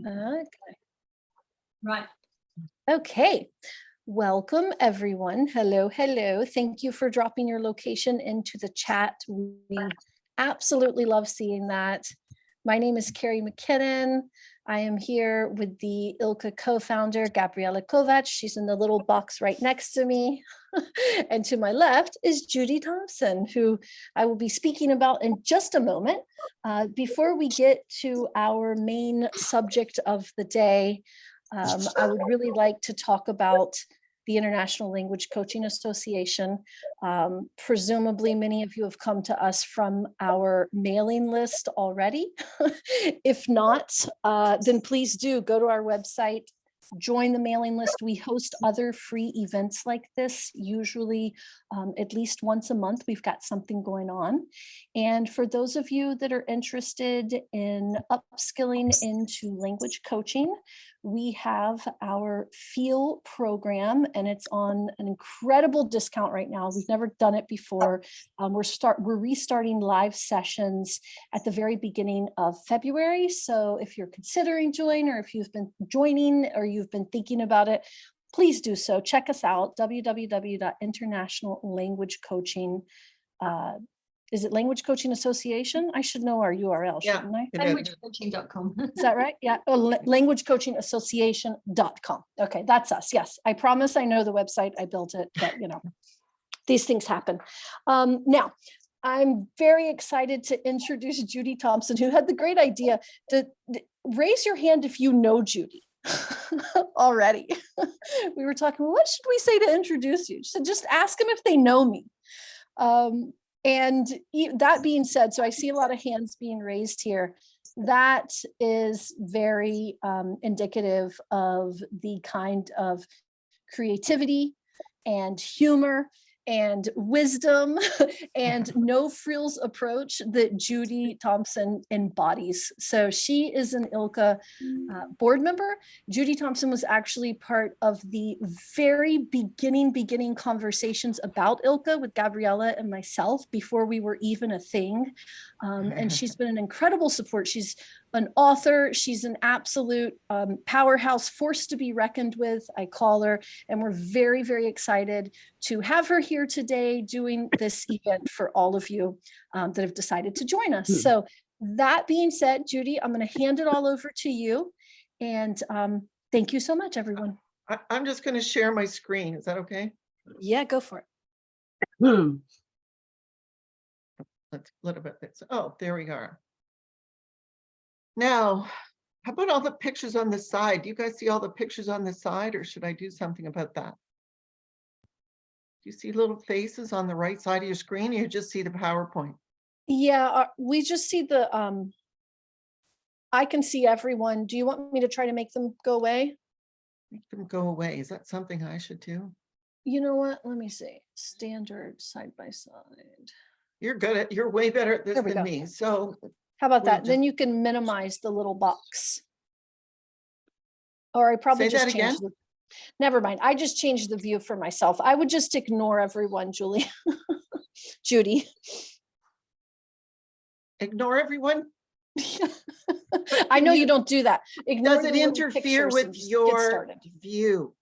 Okay. Right. Okay. Welcome, everyone. Hello, hello. Thank you for dropping your location into the chat. We absolutely love seeing that. My name is Carrie McKinnon. I am here with the ILCA co-founder, Gabriela Kovac. She's in the little box right next to me. And to my left is Judy Thompson, who I will be speaking about in just a moment. Before we get to our main subject of the day, I would really like to talk about the International Language Coaching Association. Presumably, many of you have come to us from our mailing list already. If not, then please do go to our website, join the mailing list. We host other free events like this, usually at least once a month. We've got something going on. And for those of you that are interested in upskilling into language coaching, we have our Feel program, and it's on an incredible discount right now. We've never done it before. We're restarting live sessions at the very beginning of February. So if you're considering joining, or if you've been joining, or you've been thinking about it, please do so. Check us out, www.internationallanguagecoaching. Is it Language Coaching Association? I should know our URL, shouldn't I? Languagecoaching.com. Is that right? Yeah. Oh, languagecoachingassociation.com. Okay, that's us. Yes, I promise I know the website. I built it, but these things happen. Now, I'm very excited to introduce Judy Thompson, who had the great idea to raise your hand if you know Judy already. We were talking, well, what should we say to introduce you? She said, just ask them if they know me. And that being said, so I see a lot of hands being raised here. That is very indicative of the kind of creativity and humor and wisdom and no frills approach that Judy Thompson embodies. So she is an ILCA board member. Judy Thompson was actually part of the very beginning conversations about ILCA with Gabriela and myself before we were even a thing. And she's been an incredible support. She's an author. She's an absolute powerhouse, force to be reckoned with, I call her. And we're very, very excited to have her here today doing this event for all of you that have decided to join us. So that being said, Judy, I'm going to hand it all over to you. And thank you so much, everyone. I'm just going to share my screen. Is that okay? Yeah, go for it. Let's split a bit. Oh, there we are. Now, how about all the pictures on the side? Do you guys see all the pictures on the side, or should I do something about that? Do you see little faces on the right side of your screen, or you just see the PowerPoint? Yeah, we just see the, I can see everyone. Do you want me to try to make them go away? Make them go away. Is that something I should do? You know what? Let me see. Standard side by side. You're way better at this than me. So how about that? Then you can minimize the little box. Or I probably just changed the, never mind. I just changed the view for myself. I would just ignore everyone, Julie. Judy. Ignore everyone? I know you don't do that. Does it interfere with your view?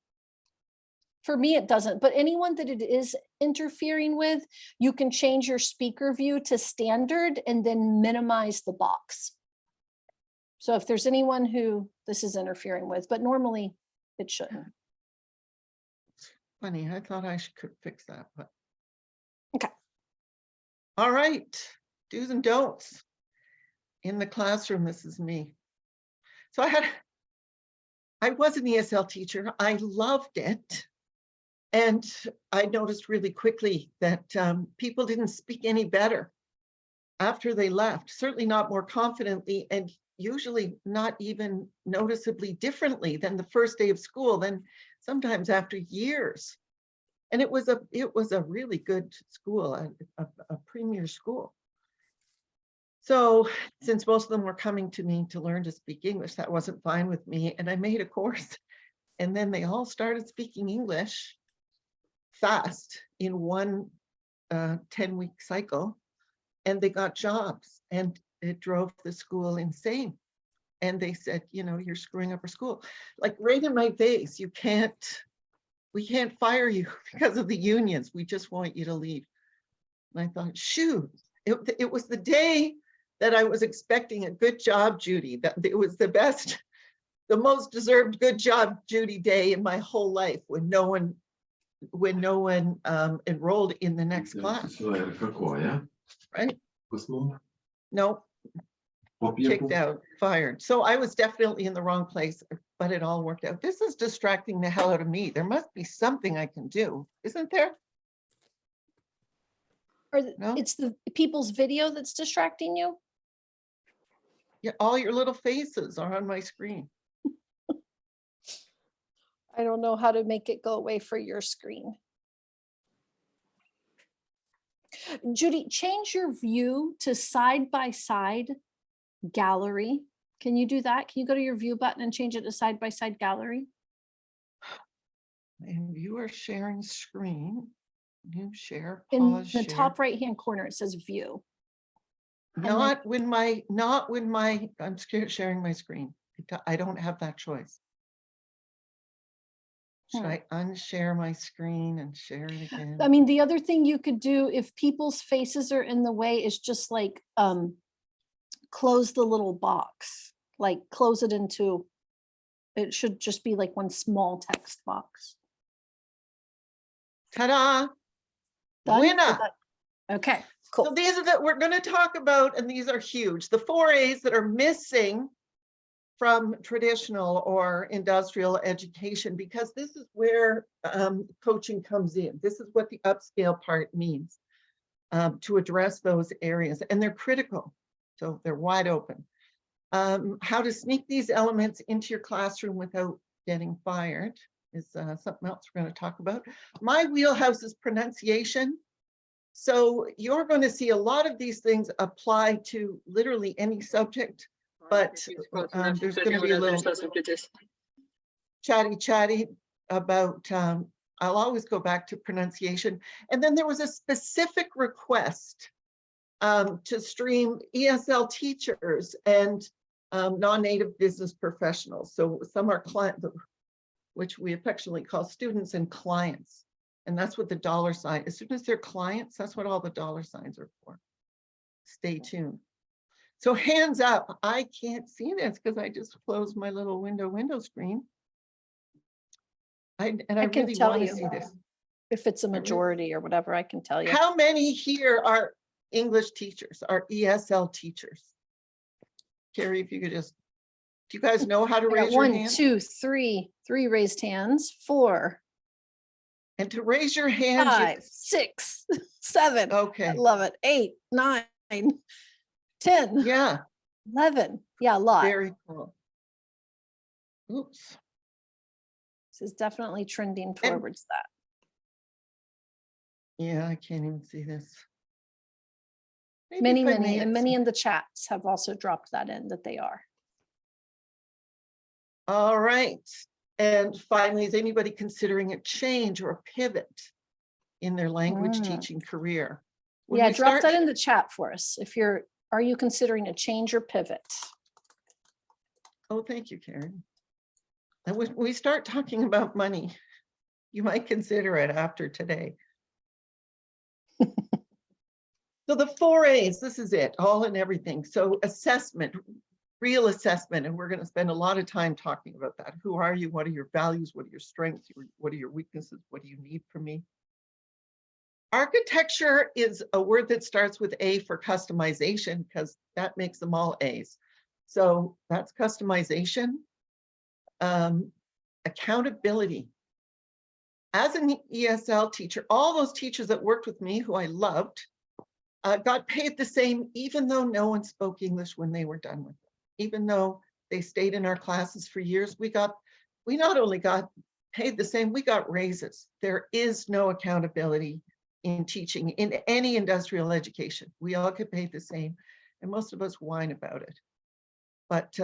For me, it doesn't, but anyone that it is interfering with, you can change your speaker view to standard and then minimize the box. So if there's anyone who this is interfering with, but normally it shouldn't. Funny, I thought I could fix that, but. Okay. All right, do's and don'ts. In the classroom, this is me. So I was an ESL teacher. I loved it. And I noticed really quickly that people didn't speak any better after they left, certainly not more confidently, and usually not even noticeably differently than the first day of school, then sometimes after years. And it was a really good school, a premier school. So since most of them were coming to me to learn to speak English, that wasn't fine with me. And I made a course, and then they all started speaking English fast in one 10-week cycle, and they got jobs, and it drove the school insane. And they said, you know, you're screwing up our school. Like right in my face, we can't fire you because of the unions. We just want you to leave. And I thought, shoot, it was the day that I was expecting a good job, Judy. That it was the best, the most deserved good job, Judy day in my whole life when no one enrolled in the next class. Right? No, kicked out, fired. So I was definitely in the wrong place, but it all worked out. This is distracting the hell out of me. There must be something I can do, isn't there? Or No? it's the people's video that's distracting you? Yeah, all your little faces are on my screen. I don't know how to make it go away for your screen. Judy, change your view to side by side gallery. Can you do that? Can you go to your view button and change it to side by side gallery? And you are sharing screen. New share, In pause, the share. top right hand corner, it says view. Not when I'm sharing my screen. I don't have that choice. Should I unshare my screen and share it again? I mean, the other thing you could do if people's faces are in the way is just like close the little box, like close it into, it should just be like one small text box. Ta-da! Done? Winner! Okay, cool. So these are that we're going to talk about, and these are huge. The 4 A's that are missing from traditional or industrial education, because this is where coaching comes in. This is what the upscale part means to address those areas, and they're critical. So they're wide open. How to sneak these elements into your classroom without getting fired is something else we're going to talk about. My wheelhouse is pronunciation. So you're going to see a lot of these things apply to literally any subject, but there's going to be a little chatty about, I'll always go back to pronunciation. And then there was a specific request to stream ESL teachers and non-native business professionals. So some are clients, which we affectionately call students and clients. And that's what the dollar sign, as soon as they're clients, that's what all the dollar signs are for. Stay tuned. So hands up, I can't see this because I just closed my little window screen. I really want to see this. If it's a majority or whatever, I can tell you. How many here are English teachers, are ESL teachers? Carrie, if you could just, do you guys know how to raise your hand? 1, 2, 3 raised hands, 4. And to raise your hand, 5, 6, 7. Okay. I love it. 8, 9, 10. Yeah. 11. Yeah, a lot. Very cool. Oops. This is definitely trending towards that. Yeah, I can't even see this. Many in the chats have also dropped that in, that they are. All right. And finally, is anybody considering a change or a pivot in their language teaching career? Yeah, drop that in the chat for us. Are you considering a change or pivot? Oh, thank you, Karen. And when we start talking about money, you might consider it after today. So the 4 A's, this is it, all and everything. So assessment, real assessment, and we're going to spend a lot of time talking about that. Who are you? What are your values? What are your strengths? What are your weaknesses? What do you need from me? Architecture is a word that starts with A for customization, because that makes them all A's. So that's customization. Accountability. As an ESL teacher, all those teachers that worked with me, who I loved, got paid the same, even though no one spoke English when they were done with it. Even though they stayed in our classes for years, we not only got paid the same, we got raises. There is no accountability in teaching in any industrial education. We all get paid the same, and most of us whine about it. But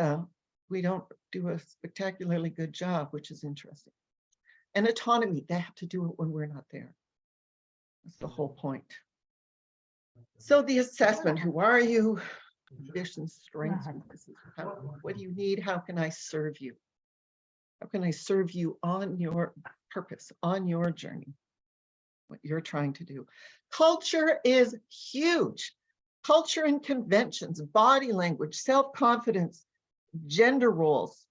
we don't do a spectacularly good job, which is interesting. And autonomy, they have to do it when we're not there. That's the whole point. So the assessment, who are you? conditions, strengths, weaknesses. What do you need? How can I serve you? How can I serve you on your purpose, on your journey, what you're trying to do? Culture is huge. Culture and conventions, body language, self-confidence, gender roles.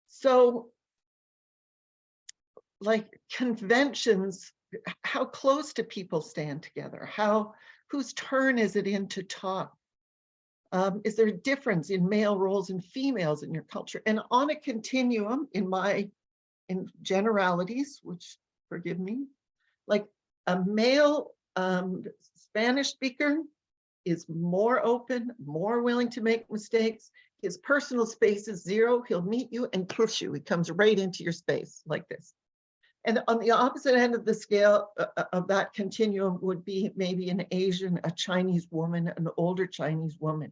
So, like conventions, how close do people stand together? Whose turn is it in to talk? Is there a difference in male roles and females in your culture? And on a continuum, in generalities, which forgive me, like a male Spanish speaker is more open, more willing to make mistakes. His personal space is zero. He'll meet you and push you. He comes right into your space like this. And on the opposite end of the scale of that continuum would be maybe an Asian, a Chinese woman, an older Chinese woman.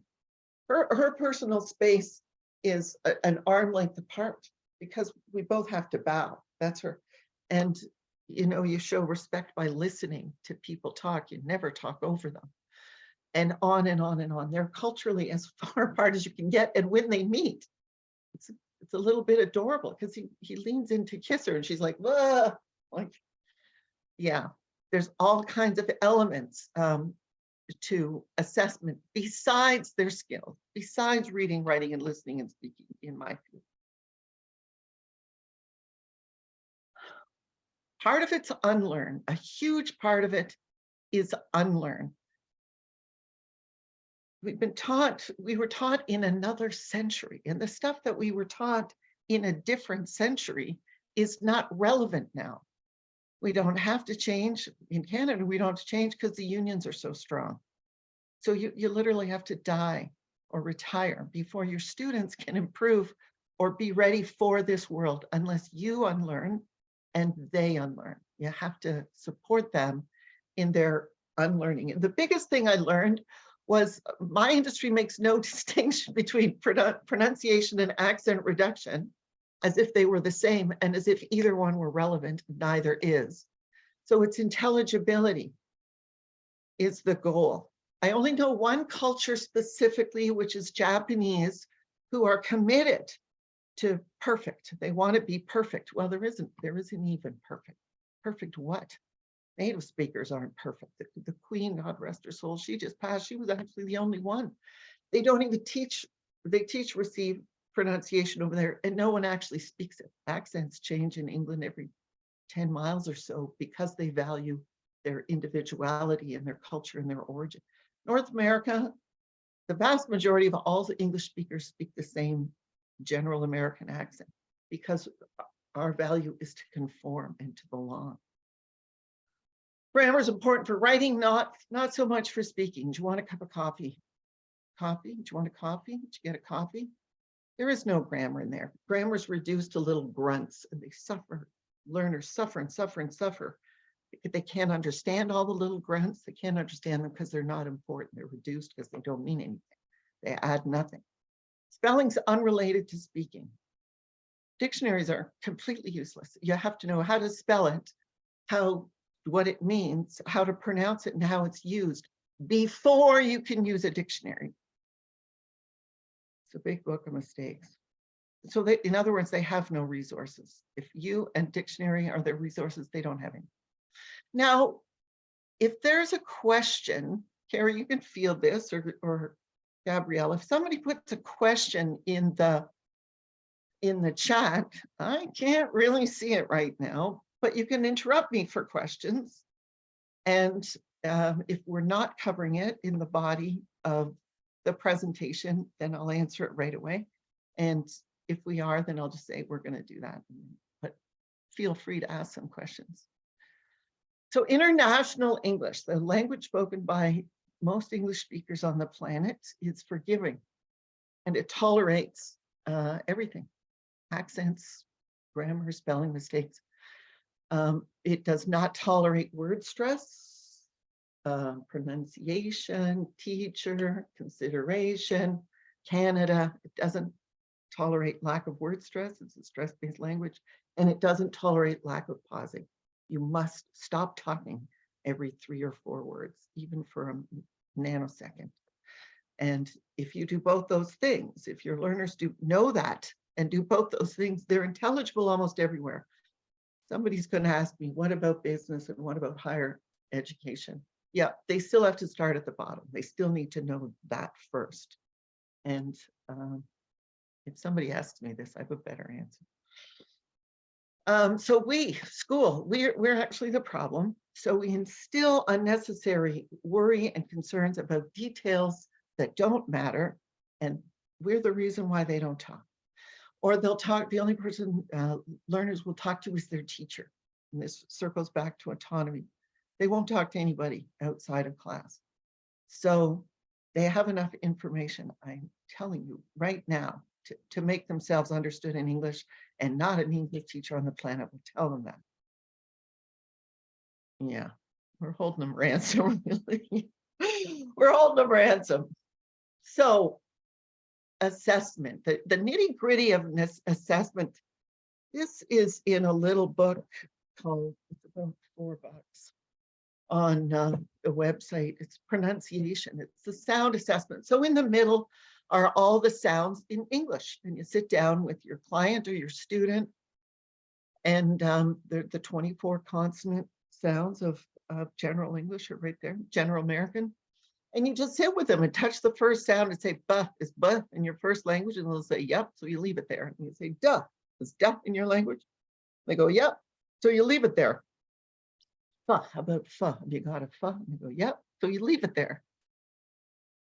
Her personal space is an arm length apart because we both have to bow. That's her. And you show respect by listening to people talk. You never talk over them. And on and on and on. They're culturally as far apart as you can get. And when they meet, it's a little bit adorable because he leans in to kiss her and she's like, whoa, like, yeah, there's all kinds of elements to assessment besides their skills, besides reading, writing, and listening and speaking, in my view. Part of it's unlearn. A huge part of it is unlearn. We were taught in another century, and the stuff that we were taught in a different century is not relevant now. We don't have to change. In Canada, we don't have to change because the unions are so strong. So you literally have to die or retire before your students can improve or be ready for this world unless you unlearn and they unlearn. You have to support them in their unlearning. And the biggest thing I learned was my industry makes no distinction between pronunciation and accent reduction, as if they were the same and as if either one were relevant. Neither is. So it's intelligibility is the goal. I only know one culture specifically, which is Japanese, who are committed to perfect. They want to be perfect. Well, there isn't even perfect. Perfect what? Native speakers aren't perfect. The Queen, God rest her soul, she just passed. She was actually the only one. They don't even teach, they teach receive pronunciation over there, and no one actually speaks it. Accents change in England every 10 miles or so because they value their individuality and their culture and their origin. North America, the vast majority of all the English speakers speak the same general American accent because our value is to conform and to belong. Grammar is important for writing, not so much for speaking. Do you want a cup of coffee? Coffee? Do you want a coffee? Did you get a coffee? There is no grammar in there. Grammar is reduced to little grunts, and they suffer. Learners suffer and suffer and suffer. They can't understand all the little grunts. They can't understand them because they're not important. They're reduced because they don't mean anything. They add nothing. Spelling's unrelated to speaking. Dictionaries are completely useless. You have to know how to spell it, what it means, how to pronounce it, and how it's used before you can use a dictionary. It's a big book of mistakes. So in other words, they have no resources. If you and dictionary are their resources, they don't have any. Now, if there's a question, Carrie, you can field this, or Gabrielle, if somebody puts a question in the chat, I can't really see it right now, but you can interrupt me for questions. And if we're not covering it in the body of the presentation, then I'll answer it right away. And if we are, then I'll just say we're going to do that. But feel free to ask some questions. So international English, the language spoken by most English speakers on the planet, is forgiving, and it tolerates everything: accents, grammar, spelling mistakes. It does not tolerate word stress, pronunciation, teacher, consideration. Canada, it doesn't tolerate lack of word stress. It's a stress-based language, and it doesn't tolerate lack of pausing. You must stop talking every 3 or 4 words, even for nanosecond. And if you do both those things, if your learners do know that and do both those things, they're intelligible almost everywhere. Somebody's going to ask me, what about business and what about higher education? Yeah, they still have to start at the bottom. They still need to know that first. And if somebody asks me this, I have a better answer. So we're actually the problem. So we instill unnecessary worry and concerns about details that don't matter. And we're the reason why they don't talk. Or they'll talk, the only person learners will talk to is their teacher. And this circles back to autonomy. They won't talk to anybody outside of class. So they have enough information, I'm telling you right now, to make themselves understood in English, and not an English teacher on the planet will tell them that. Yeah, we're holding them ransom. We're holding them ransom. So assessment, the nitty gritty of this assessment, this is in a little book called, it's about $4 on the website. It's pronunciation, it's the sound assessment. So in the middle are all the sounds in English, and you sit down with your client or your student, and the 24 consonant sounds of general English are right there, general American. And you just sit with them and touch the first sound and say, "Buh," is "buh" in your first language? And they'll say, "Yep." So you leave it there. And you say, "Duh," is "duh" in your language? They go, "Yep." So you leave it there. "Fuh," how about "fuh"? Have you got a "fuh"? And they go, "Yep." So you leave it there.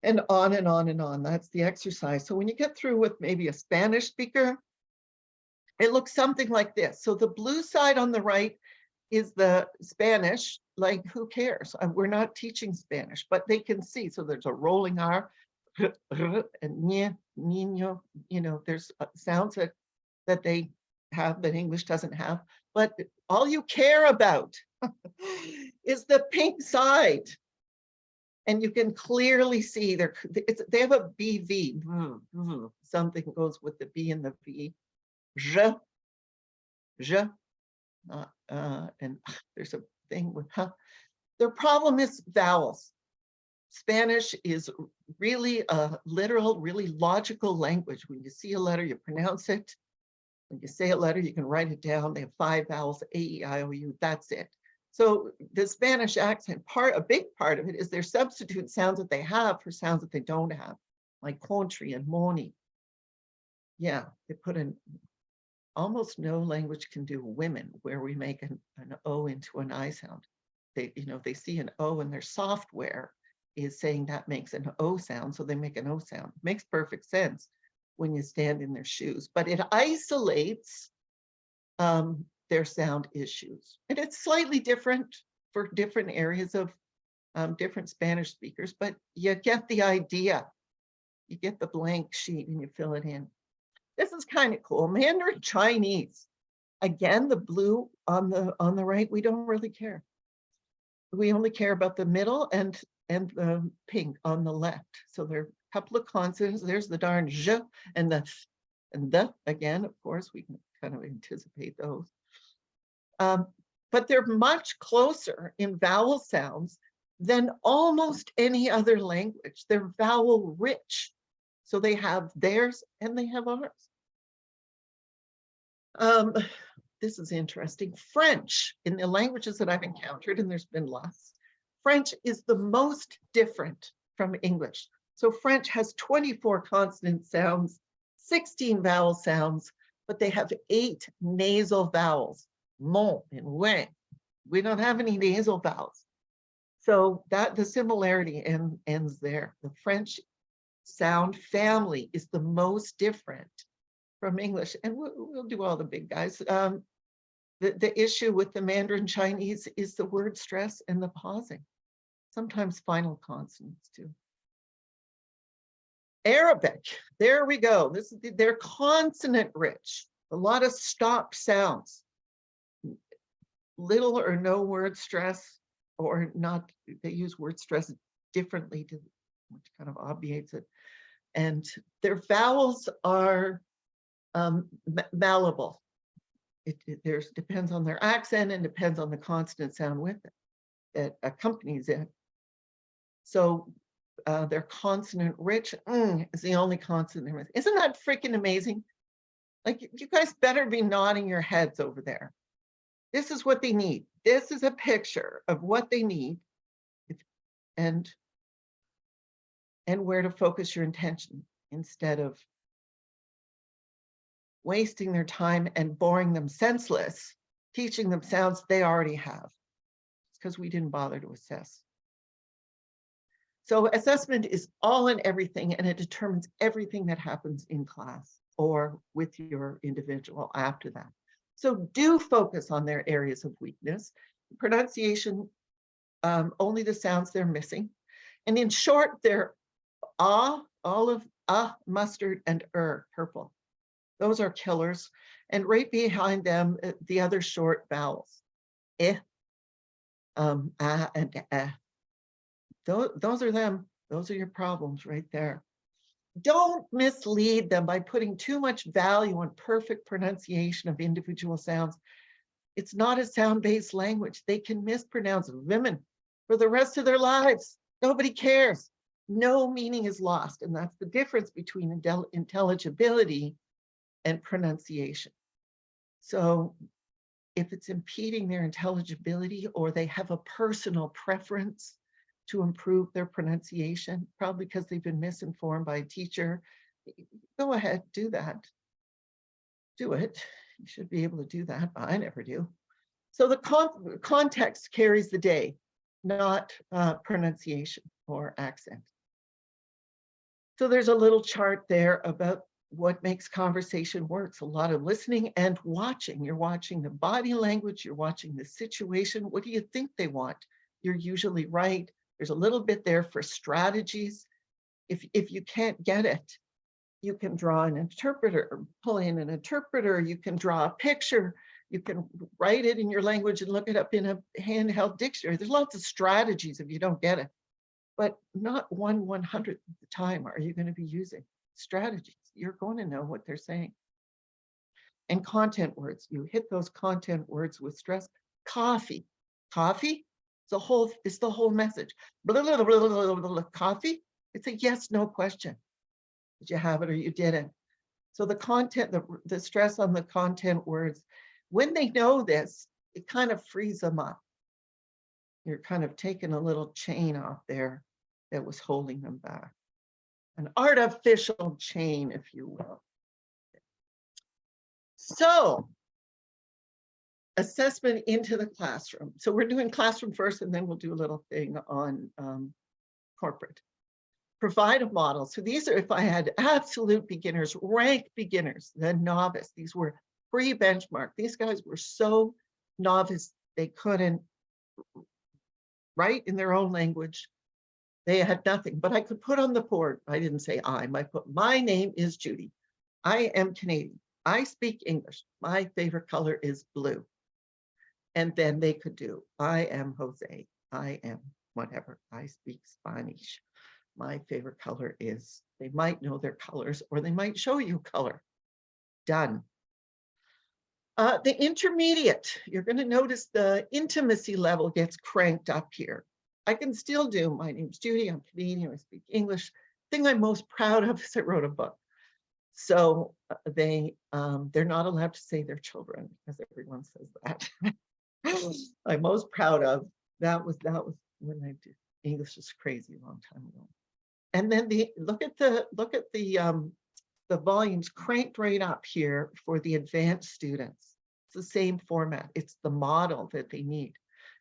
And on and on and on. That's the exercise. So when you get through with maybe a Spanish speaker, it looks something like this. So the blue side on the right is the Spanish, like who cares? We're not teaching Spanish, but they can see. So there's a rolling R, and ñe, niño, you know, there's sounds that they have that English doesn't have. But all you care about is the pink side. And you can clearly see they have a BV, something goes with the B and the V. Je, and there's a thing with huh. Their problem is vowels. Spanish is really a literal, really logical language. When you see a letter, you pronounce it. When you say a letter, you can write it down. They have 5 vowels, A, E, I, O, U, that's it. So the Spanish accent, a big part of it is their substitute sounds that they have for sounds that they don't have, like country and moni. Yeah, they put in almost no language can do women, where we make an O into an I sound. They, you know, they see an O and their software is saying that makes an O sound, so they make an O sound. Makes perfect sense when you stand in their shoes, but it isolates their sound issues. And it's slightly different for different areas of different Spanish speakers, but you get the idea. You get the blank sheet and you fill it in. This is kind of cool. Mandarin Chinese. Again, the blue on the right, we don't really care. We only care about the middle and the pink on the left. So there are a couple of consonants. There's the darn zh and the again, of course, we can kind of anticipate those. But they're much closer in vowel sounds than almost any other language. They're vowel rich. So they have theirs and they have ours. This is interesting. French, in the languages that I've encountered, and there's been lots, French is the most different from English. So French has 24 consonant sounds, 16 vowel sounds, but they have 8 nasal vowels, mon and wen. We don't have any nasal vowels. So that the similarity ends there. The French sound family is the most different from English, and we'll do all the big guys. The issue with the Mandarin Chinese is the word stress and the pausing, sometimes final consonants too. Arabic, there we go. They're consonant rich, a lot of stop sounds, little or no word stress, or not. They use word stress differently, which kind of obviates it. And their vowels are malleable. It depends on their accent and depends on the consonant sound with it that accompanies it. So they're consonant rich. Is the only consonant they're missing. Isn't that freaking amazing? Like, you guys better be nodding your heads over there. This is what they need. This is a picture of what they need, and where to focus your intention instead of wasting their time and boring them senseless, teaching them sounds they already have. It's because we didn't bother to assess. So assessment is all and everything, and it determines everything that happens in class or with your individual after that. So do focus on their areas of weakness. Pronunciation, only the sounds they're missing. And in short, they're olive, mustard, and purple. Those are killers. And right behind them, the other short vowels, and Those are them. Those are your problems right there. Don't mislead them by putting too much value on perfect pronunciation of individual sounds. It's not a sound-based language. They can mispronounce women for the rest of their lives. Nobody cares. No meaning is lost. And that's the difference between intelligibility and pronunciation. So if it's impeding their intelligibility, or they have a personal preference to improve their pronunciation, probably because they've been misinformed by a teacher, go ahead, do that. Do it. You should be able to do that, but I never do. So the context carries the day, not pronunciation or accent. So there's a little chart there about what makes conversation works. A lot of listening and watching. You're watching the body language, you're watching the situation. What do you think they want? You're usually right. There's a little bit there for strategies. If you can't get it, you can draw an interpreter, pull in an interpreter, you can draw a picture, you can write it in your language and look it up in a handheld dictionary. There's lots of strategies if you don't get it, but not 1/100th of the time are you going to be using strategies. You're going to know what they're saying. And content words, you hit those content words with stress. Coffee, coffee, it's the whole message. Blah, blah, blah, blah, blah, blah, blah. Coffee, it's a yes, no question. Did you have it or you didn't? So the content, the stress on the content words, when they know this, it kind of frees them up. You're kind of taking a little chain off there that was holding them back. An artificial chain, if you will. So assessment into the classroom. So we're doing classroom first, and then we'll do a little thing on corporate. Provide a model. So these are, if I had absolute beginners, rank beginners, then novice, these were pre-benchmark. These guys were so novice, they couldn't write in their own language. They had nothing, but I could put on the board, I didn't say I put, my name is Judy. I am Canadian. I speak English. My favorite color is blue. And then they could do, I am Jose. I am whatever. I speak Spanish. My favorite color is, they might know their colors, or they might show you color. Done. The intermediate, you're going to notice the intimacy level gets cranked up here. I can still do, my name's Judy, I'm Canadian, I speak English. The thing I'm most proud of is I wrote a book. So they're not allowed to say their children, because everyone says that. I'm most proud of, that was when I did English is crazy a long time ago. And then look at the volumes cranked right up here for the advanced students. It's the same format. It's the model that they need.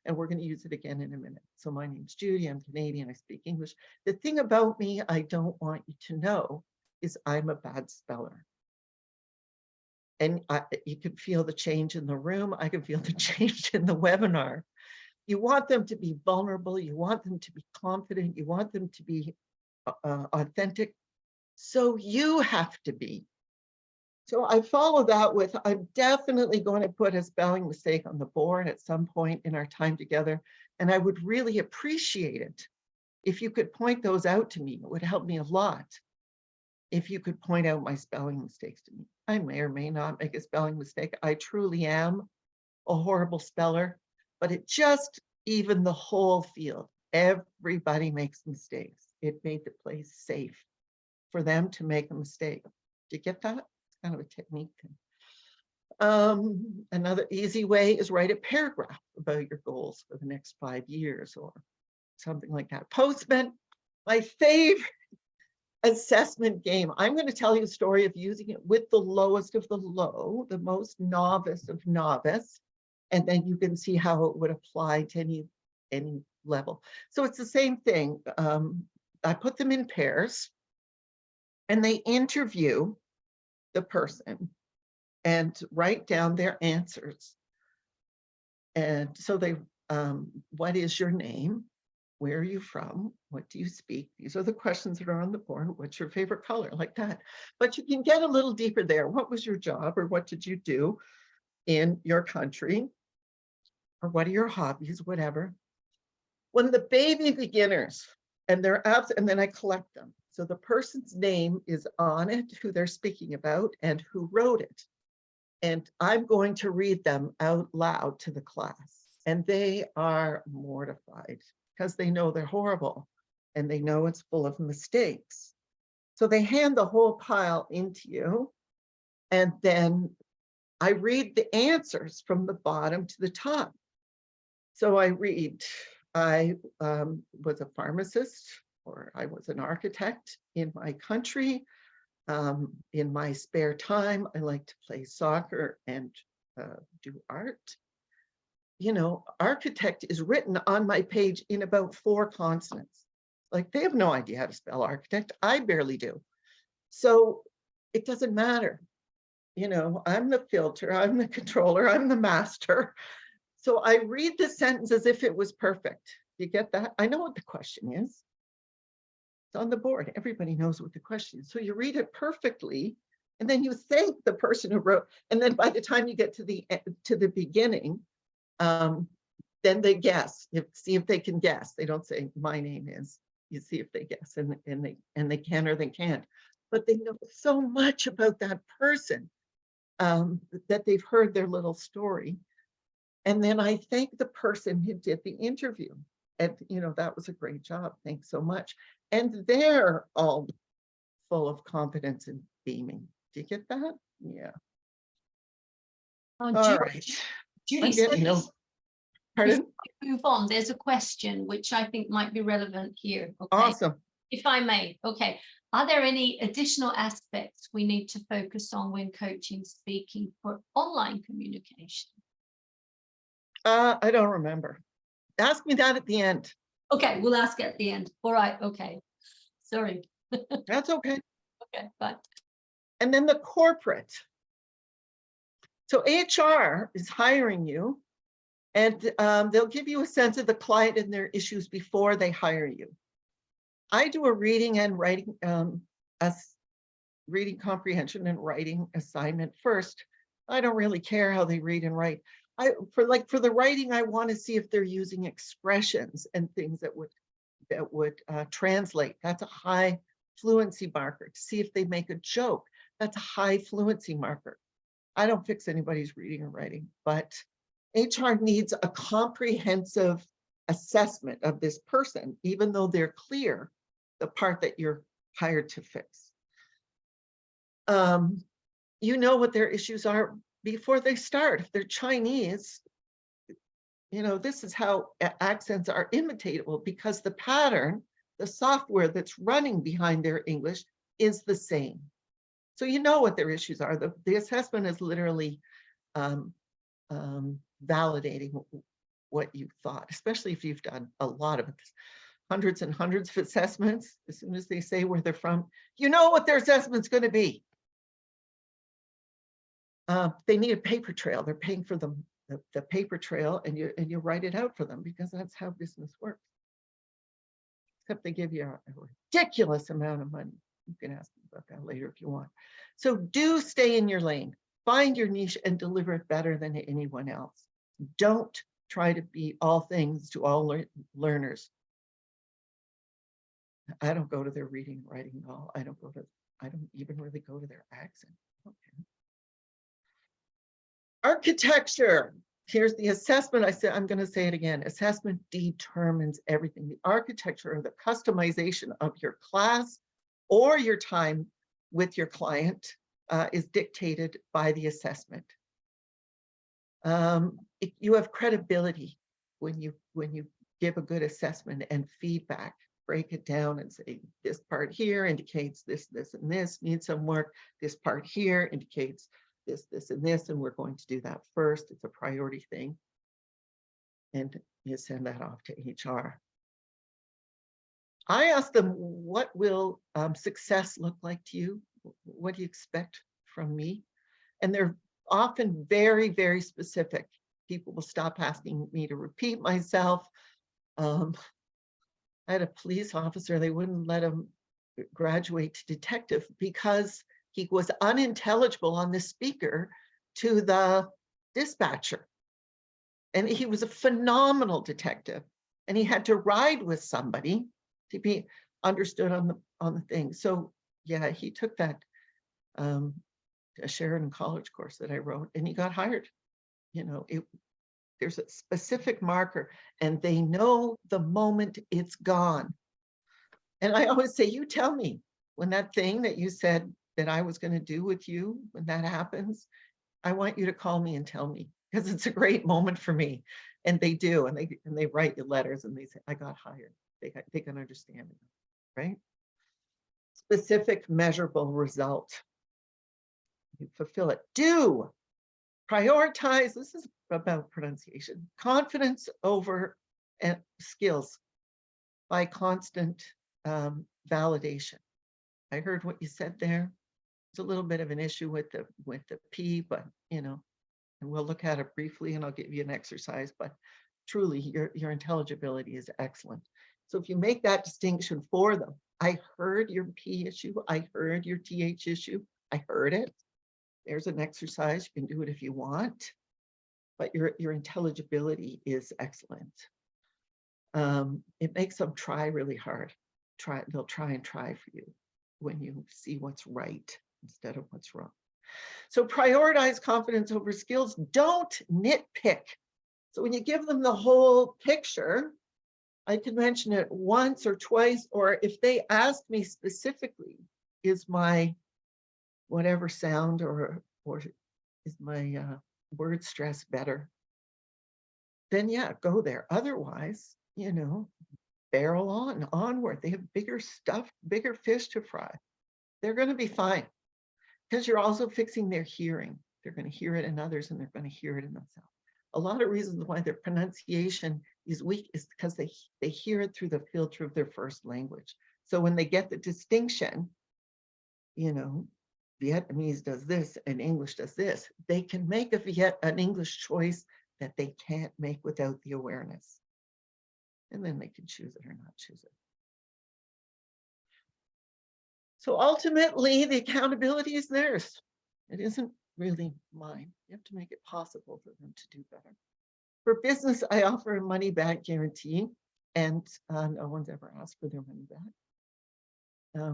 And we're going to use it again in a minute. So my name's Judy, I'm Canadian, I speak English. The thing about me I don't want you to know is I'm a bad speller. And you can feel the change in the room. I can feel the change in the webinar. You want them to be vulnerable. You want them to be confident. You want them to be authentic. So you have to be. So I follow that with, I'm definitely going to put a spelling mistake on the board at some point in our time together. And I would really appreciate it if you could point those out to me. It would help me a lot if you could point out my spelling mistakes to me. I may or may not make a spelling mistake. I truly am a horrible speller, but it just even the whole field. Everybody makes mistakes. it made the place safe for them to make a mistake. Do you get that? It's kind of a technique thing. Another easy way is write a paragraph about your goals for the next 5 years or something like that. Postman, my favorite assessment game. I'm going to tell you a story of using it with the lowest of the low, the most novice of novice, and then you can see how it would apply to any level. So it's the same thing. I put them in pairs and they interview the person and write down their answers. And so they, what is your name? Where are you from? What do you speak? These are the questions that are on the board. What's your favorite color? Like that. But you can get a little deeper there. What was your job, or what did you do in your country? Or what are your hobbies? Whatever. When the baby beginners, and they're out, and then I collect them. So the person's name is on it, who they're speaking about, and who wrote it. And I'm going to read them out loud to the class. And they are mortified because they know they're horrible and they know it's full of mistakes. So they hand the whole pile into you. And then I read the answers from the bottom to the top. So I read, I was a pharmacist, or I was an architect in my country. In my spare time, I like to play soccer and do art. You know, architect is written on my page in about 4 consonants. Like, they have no idea how to spell architect. I barely do. So it doesn't matter. You know, I'm the filter, I'm the controller, I'm the master. So I read the sentence as if it was perfect. You get that? I know what the question is. It's on the board. Everybody knows what the question is. So you read it perfectly, and then you thank the person who wrote. And then by the time you get to the beginning, then they guess. See if they can guess. They don't say my name is. You see if they guess, and they can or they can't. But they know so much about that person that they've heard their little story. And then I thank the person who did the interview. And, you know, that was a great job. Thanks so much. And they're all full of confidence and beaming. Do you get that? Yeah. Oh, All right. Judy, so Pardon? move on. There's a question which I think might be relevant here. Okay. Awesome. If I may. Okay. Are there any additional aspects we need to focus on when coaching speaking for online communication? I don't remember. Ask me that at the end. Okay, we'll ask at the end. All right. Okay. Sorry. That's okay. Okay, fine. And then the corporate. So HR is hiring you, and they'll give you a sense of the client and their issues before they hire you. I do a reading and writing, reading comprehension and writing assignment first. I don't really care how they read and write. For the writing, I want to see if they're using expressions and things that would translate. That's a high fluency marker. To see if they make a joke, that's a high fluency marker. I don't fix anybody's reading or writing, but HR needs a comprehensive assessment of this person, even though they're clear, the part that you're hired to fix. You know what their issues are before they start. If they're Chinese, you know, this is how accents are imitatable, because the pattern, the software that's running behind their English is the same. So you know what their issues are. The assessment is literally validating what you thought, especially if you've done a lot of hundreds and hundreds of assessments. As soon as they say where they're from, you know what their assessment's going to be. They need a paper trail. They're paying for the paper trail, and you write it out for them, because that's how business works. Except they give you a ridiculous amount of money. You can ask me about that later if you want. So do stay in your lane, find your niche, and deliver it better than anyone else. Don't try to be all things to all learners. I don't go to their reading and writing at all. I don't even really go to their accent. Okay. Architecture. here's the assessment. I said, I'm going to say it again. Assessment determines everything. The architecture or the customization of your class or your time with your client is dictated by the assessment. You have credibility when you give a good assessment and feedback. Break it down and say, this part here indicates this, this, and this needs some work. This part here indicates this, this, and this, and we're going to do that first. It's a priority thing. And you send that off to HR. I asked them, what will success look like to you? What do you expect from me? And they're often very, very specific. People will stop asking me to repeat myself. I had a police officer, they wouldn't let him graduate to detective because he was unintelligible on the speaker to the dispatcher. And he was a phenomenal detective. And he had to ride with somebody to be understood on the thing. So yeah, he took that a Sheridan College course that I wrote, and he got hired. You know, there's a specific marker, and they know the moment it's gone. And I always say, you tell me when that thing that you said that I was going to do with you, when that happens, I want you to call me and tell me, because it's a great moment for me. And they do, and they write you letters and they say, I got hired. They can understand it, right? Specific, measurable result. You fulfill it. Do prioritize. This is about pronunciation. Confidence over skills by constant validation. I heard what you said there. It's a little bit of an issue with the P, but you know, and we'll look at it briefly, and I'll give you an exercise. But truly, your intelligibility is excellent. So if you make that distinction for them, I heard your P issue. I heard your TH issue. I heard it. There's an exercise. You can do it if you want, but your intelligibility is excellent. It makes them try really hard. They'll try for you when you see what's right instead of what's wrong. So prioritize confidence over skills. Don't nitpick. So when you give them the whole picture, I can mention it once or twice, or if they ask me specifically, is my whatever sound or is my word stress better? Then yeah, go there. Otherwise, you know, barrel onward. They have bigger stuff, bigger fish to fry. They're going to be fine because you're also fixing their hearing. They're going to hear it in others, and they're going to hear it in themselves. A lot of reasons why their pronunciation is weak is because they hear it through the filter of their first language. So when they get the distinction, you know, Vietnamese does this and English does this, they can make an English choice that they can't make without the awareness. And then they can choose it or not choose it. So ultimately, the accountability is theirs. It isn't really mine. You have to make it possible for them to do better. For business, I offer a money back guarantee, and no one's ever asked for their money back.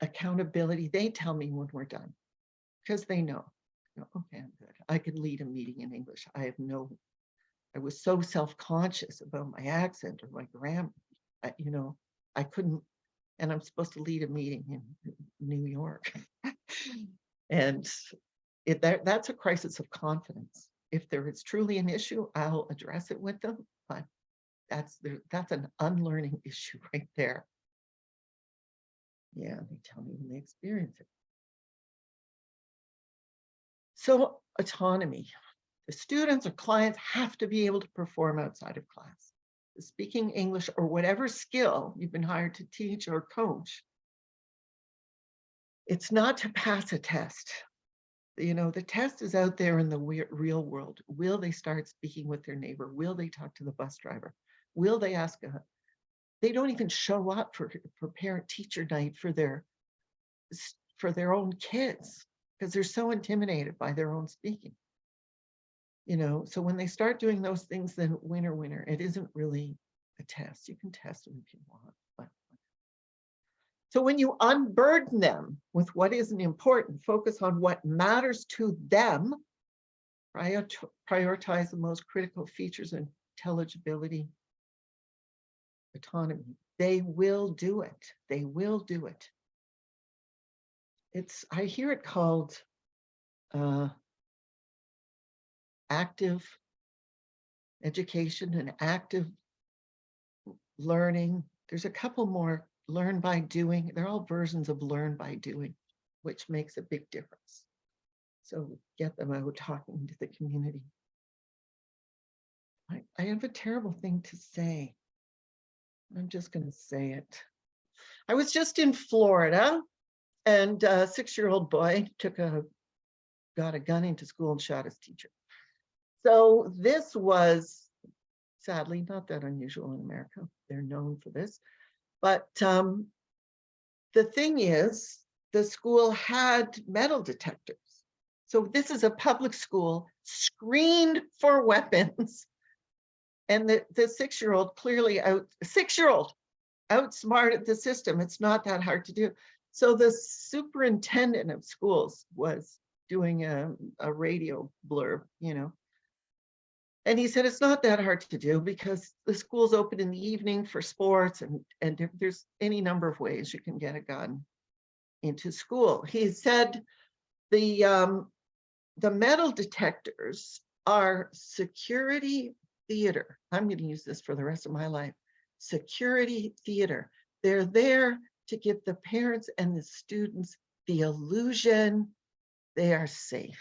Accountability, they tell me when we're done because they know, okay, I'm good. I could lead a meeting in English. I was so self-conscious about my accent or my grammar. I couldn't, and I'm supposed to lead a meeting in New York. And that's a crisis of confidence. If there is truly an issue, I'll address it with them, but that's an unlearning issue right there. Yeah, they tell me when they experience it. So autonomy. The students or clients have to be able to perform outside of class. Speaking English or whatever skill you've been hired to teach or coach, it's not to pass a test. You know, the test is out there in the real world. Will they start speaking with their neighbor? Will they talk to the bus driver? Will they ask they don't even show up for parent-teacher night for their own kids because they're so intimidated by their own speaking. You know, so when they start doing those things, then winner. It isn't really a test. You can test them if you want. But so when you unburden them with what isn't important, focus on what matters to them, prioritize the most critical features of intelligibility, autonomy. They will do it. They will do it. I hear it called active education and active learning. There's a couple more, learn by doing. They're all versions of learn by doing, which makes a big difference. So get them out talking to the community. I have a terrible thing to say. I'm just going to say it. I was just in Florida, and a 6-year-old boy got a gun into school and shot his teacher. So this was sadly not that unusual in America. They're known for this. But the thing is, the school had metal detectors. So this is a public school screened for weapons. And the 6-year-old clearly outsmarted the system. It's not that hard to do. So the superintendent of schools was doing a radio blurb, and he said, it's not that hard to do because the school's open in the evening for sports, and there's any number of ways you can get a gun into school. He said the metal detectors are security theater. I'm going to use this for the rest of my life. Security theater. They're there to give the parents and the students the illusion they are safe.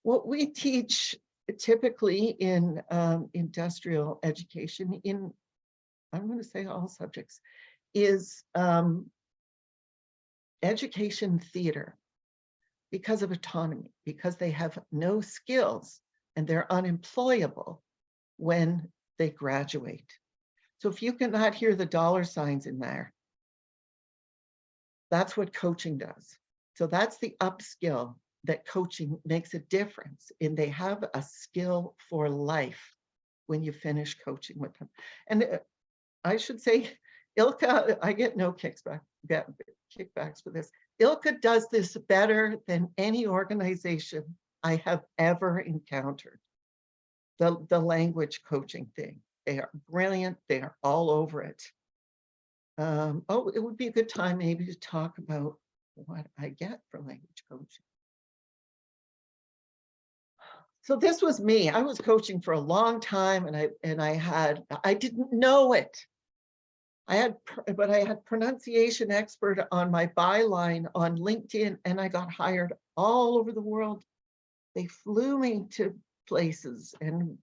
What we teach typically in industrial education, I'm going to say all subjects, is education theater because of autonomy, because they have no skills and they're unemployable when they graduate. So if you cannot hear the dollar signs in there, that's what coaching does. So that's the upskill that coaching makes a difference in. They have a skill for life when you finish coaching with them. And I should say, ILCA, I get no kickbacks for this. ILCA does this better than any organization I have ever encountered. The language coaching thing. They are brilliant. They are all over it. It would be a good time maybe to talk about what I get for language coaching. So this was me. I was coaching for a long time, and I didn't know it. But I had pronunciation expert on my byline on LinkedIn, and I got hired all over the world. They flew me to places and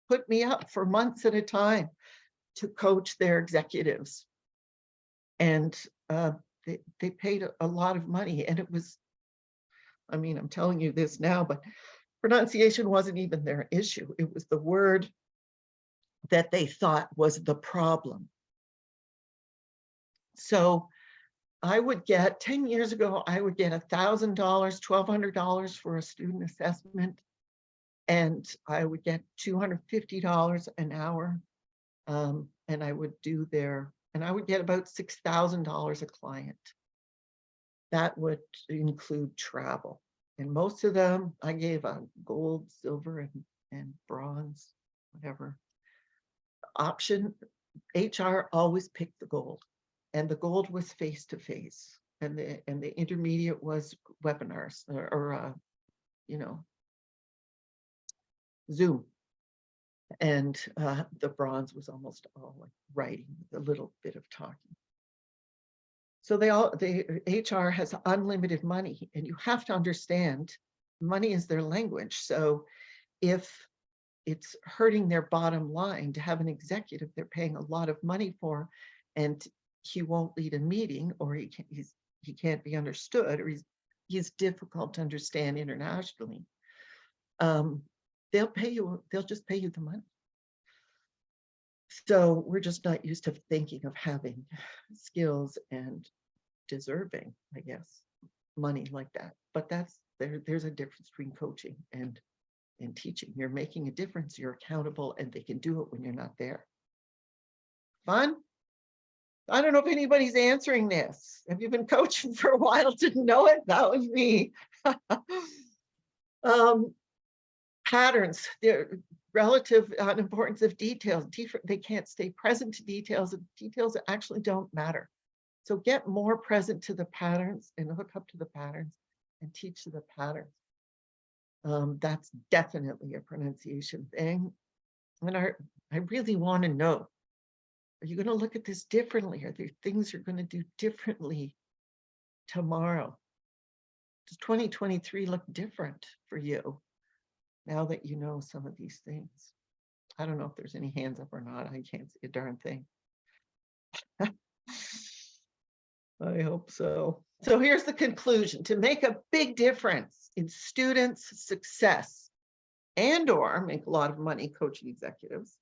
put me up for months at a time to coach their executives. And they paid a lot of money. And it was, I'm telling you this now, but pronunciation wasn't even their issue. It was the word that they thought was the problem. So I would get, 10 years ago, I would get $1,000, $1,200 for a student assessment. And I would get $250 an hour. And I would do and I would get about $6,000 a client. That would include travel. And most of them, I gave a gold, silver, and bronze, whatever option. HR always picked the gold, and the gold was face-to-face, and the intermediate was webinars or Zoom. And the bronze was almost all like writing with a little bit of talking. So the HR has unlimited money, and you have to understand money is their language. So if it's hurting their bottom line to have an executive they're paying a lot of money for, and he won't lead a meeting, or he can't be understood, or he's difficult to understand internationally, they'll just pay you the money. So we're just not used to thinking of having skills and deserving, I guess, money like that. But there's a difference between coaching and teaching. You're making a difference, you're accountable, and they can do it when you're not there. Fun? I don't know if anybody's answering this. Have you been coaching for a while, didn't know it? That was me. Patterns, they're relative importance of details. They can't stay present to details, and details that actually don't matter. So get more present to the patterns and hook up to the patterns and teach to the patterns. That's definitely a pronunciation thing. And I really want to know, are you going to look at this differently? Are there things you're going to do differently tomorrow? Does 2023 look different for you now that you know some of these things? I don't know if there's any hands up or not. I can't see a darn thing. I hope so. So here's the conclusion. To make a big difference in students' success and/or make a lot of money coaching executives,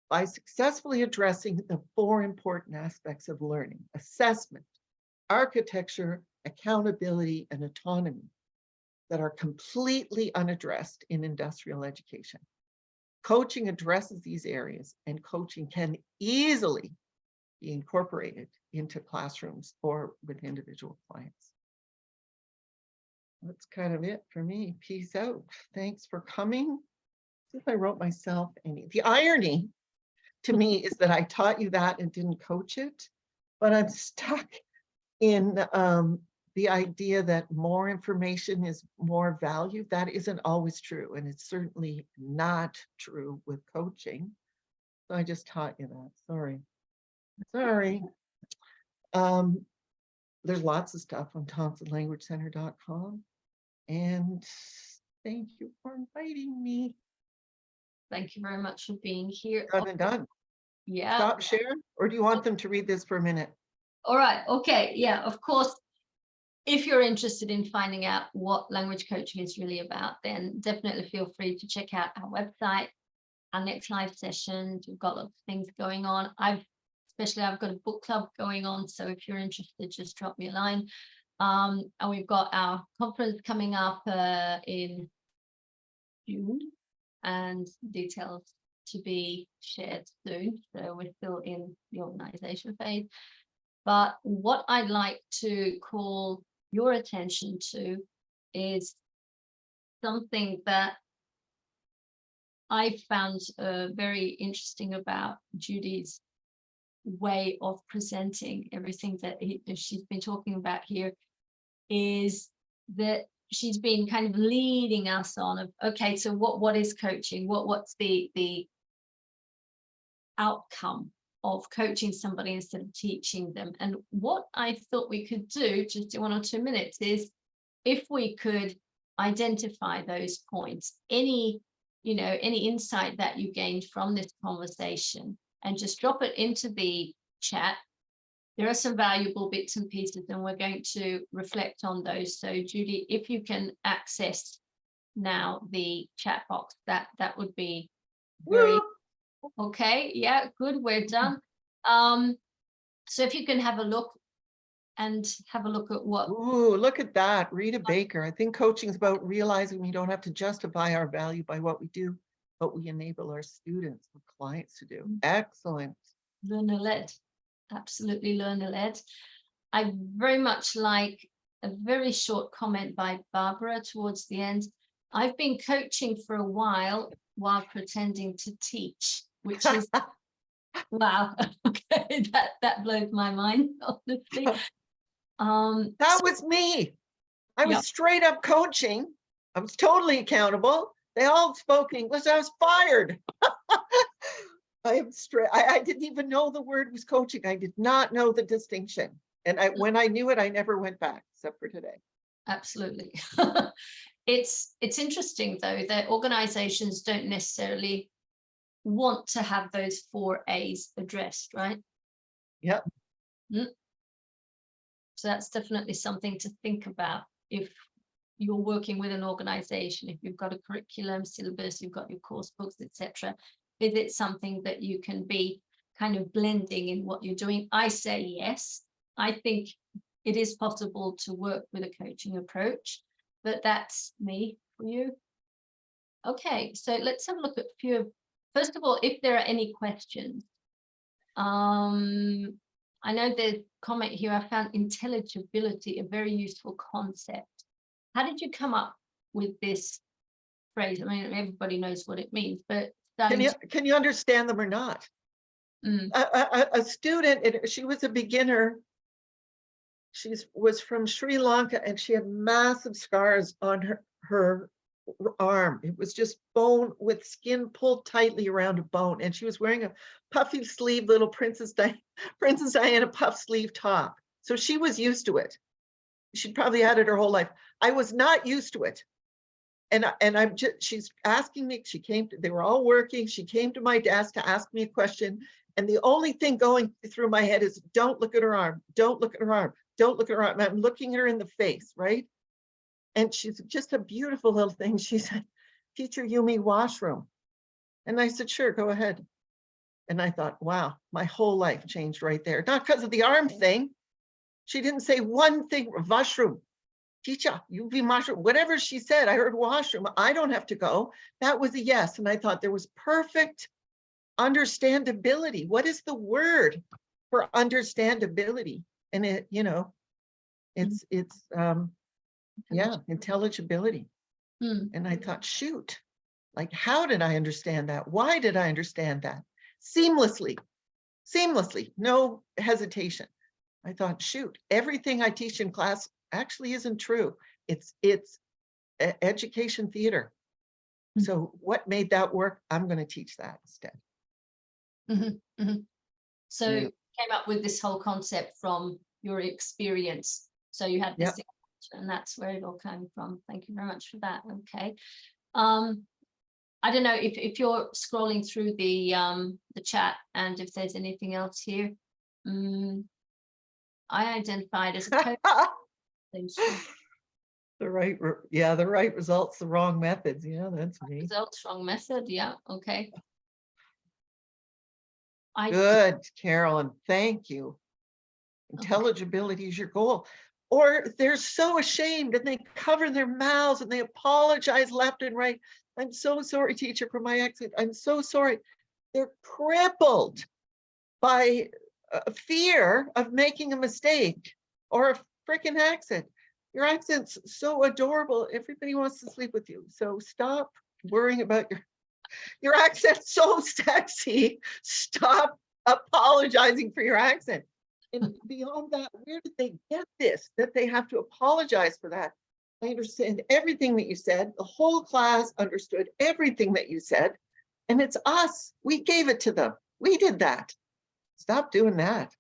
by successfully addressing the 4 important aspects of learning: assessment, architecture, accountability, and autonomy that are completely unaddressed in industrial education. Coaching addresses these areas, and coaching can easily be incorporated into classrooms or with individual clients. That's kind of it for me. Peace out. Thanks for coming. See if I wrote myself any. The irony to me is that I taught you that and didn't coach it, but I'm stuck in the idea that more information is more value. That isn't always true, and it's certainly not true with coaching. So I just taught you that. Sorry. There's lots of stuff on thompsonlanguagecenter.com. And thank you for inviting me. Thank you very much for being here. Done and done. Yeah. Stop share, or do you want them to read this for a minute? All right. Okay. Yeah, of course. If you're interested in finding out what language coaching is really about, then definitely feel free to check out our website, our next live sessions. We've got lots of things going on. I've got a book club going on. So if you're interested, just drop me a line. And we've got our conference coming up in June, and details to be shared soon. So we're still in the organization phase. But what I'd like to call your attention to is something that I found very interesting about Judy's way of presenting everything that she's been talking about here, is that she's been kind of leading us on of, okay, so what is coaching? What's the outcome of coaching somebody instead of teaching them? And what I thought we could do, just in 1 or 2 minutes, is if we could identify those points, any insight that you gained from this conversation, and just drop it into the chat. There are some valuable bits and pieces, and we're going to reflect on those. So Judy, if you can access now the chat box, that would be very okay. Yeah, good, we're done. So if you can have a look at what. Ooh, look at that. Rita Baker. I think coaching is about realizing we don't have to justify our value by what we do, but we enable our students or clients to do. Excellent. Learner-led. Absolutely learner-led. I very much like a very short comment by Barbara towards the end. I've been coaching for a while pretending to teach, which is wow. Okay, that blows my mind, honestly. That was me. I was straight up coaching. I was totally accountable. They all spoke English. I was fired. I didn't even know the word was coaching. I did not know the distinction. And when I knew it, I never went back, except for today. Absolutely. It's interesting, though, that organizations don't necessarily want to have those 4 A's addressed, right? Yep. So that's definitely something to think about if you're working with an organization. If you've got a curriculum, syllabus, you've got your course books, etc. Is it something that you can be kind of blending in what you're doing? I say yes. I think it is possible to work with a coaching approach, but that's me for you. Okay, so let's have a look at a few of, first of all, if there are any questions. I know there's a comment here. I found intelligibility a very useful concept. How did you come up with this phrase. I mean, everybody knows what it means, but Can you understand them or not? Mm. A student, she was a beginner. She was from Sri Lanka, and she had massive scars on her arm. It was just bone with skin pulled tightly around a bone, and she was wearing a puffy sleeve little Princess Diana puff sleeve top. So she was used to it. She'd probably had it her whole life. I was not used to it. And I'm just, she's asking me, they were all working. She came to my desk to ask me a question. And the only thing going through my head is, don't look at her arm. Don't look at her arm. Don't look at her arm. I'm looking at her in the face, right? And she's just a beautiful little thing. She said, "Teacher, you mean washroom?" And I said, "Sure, go ahead." And I thought, wow, my whole life changed right there. Not because of the arm thing. She didn't say one thing, washroom. Teacher, you be washroom. Whatever she said, I heard washroom. I don't have to go. That was a yes. And I thought there was perfect understandability. What is the word for understandability? And it, you know, it's yeah, intelligibility. And I thought, shoot, like, how did I understand that? Why did I understand that? Seamlessly, no hesitation. I thought, shoot, everything I teach in class actually isn't true. It's education theater. So what made that work? I'm going to teach that instead. So you came up with this whole concept from your experience. So you had this, and that's where it all came from. Thank you very much for that. Okay. I don't know if you're scrolling through the chat and if there's anything else here. I identified as a coach. The right results, the wrong methods. Yeah, that's me. Results, wrong method. Yeah. Okay. Good, Carolyn. Thank you. Intelligibility is your goal. Or they're so ashamed and they cover their mouths and they apologize left and right. I'm so sorry, teacher, for my accent. I'm so sorry. They're crippled by fear of making a mistake or a freaking accent. Your accent's so adorable. Everybody wants to sleep with you. So stop worrying about your accent's so sexy. Stop apologizing for your accent. And beyond that, where did they get this, that they have to apologize for that? I understand everything that you said. The whole class understood everything that you said. And it's us. We gave it to them. We did that. Stop doing that.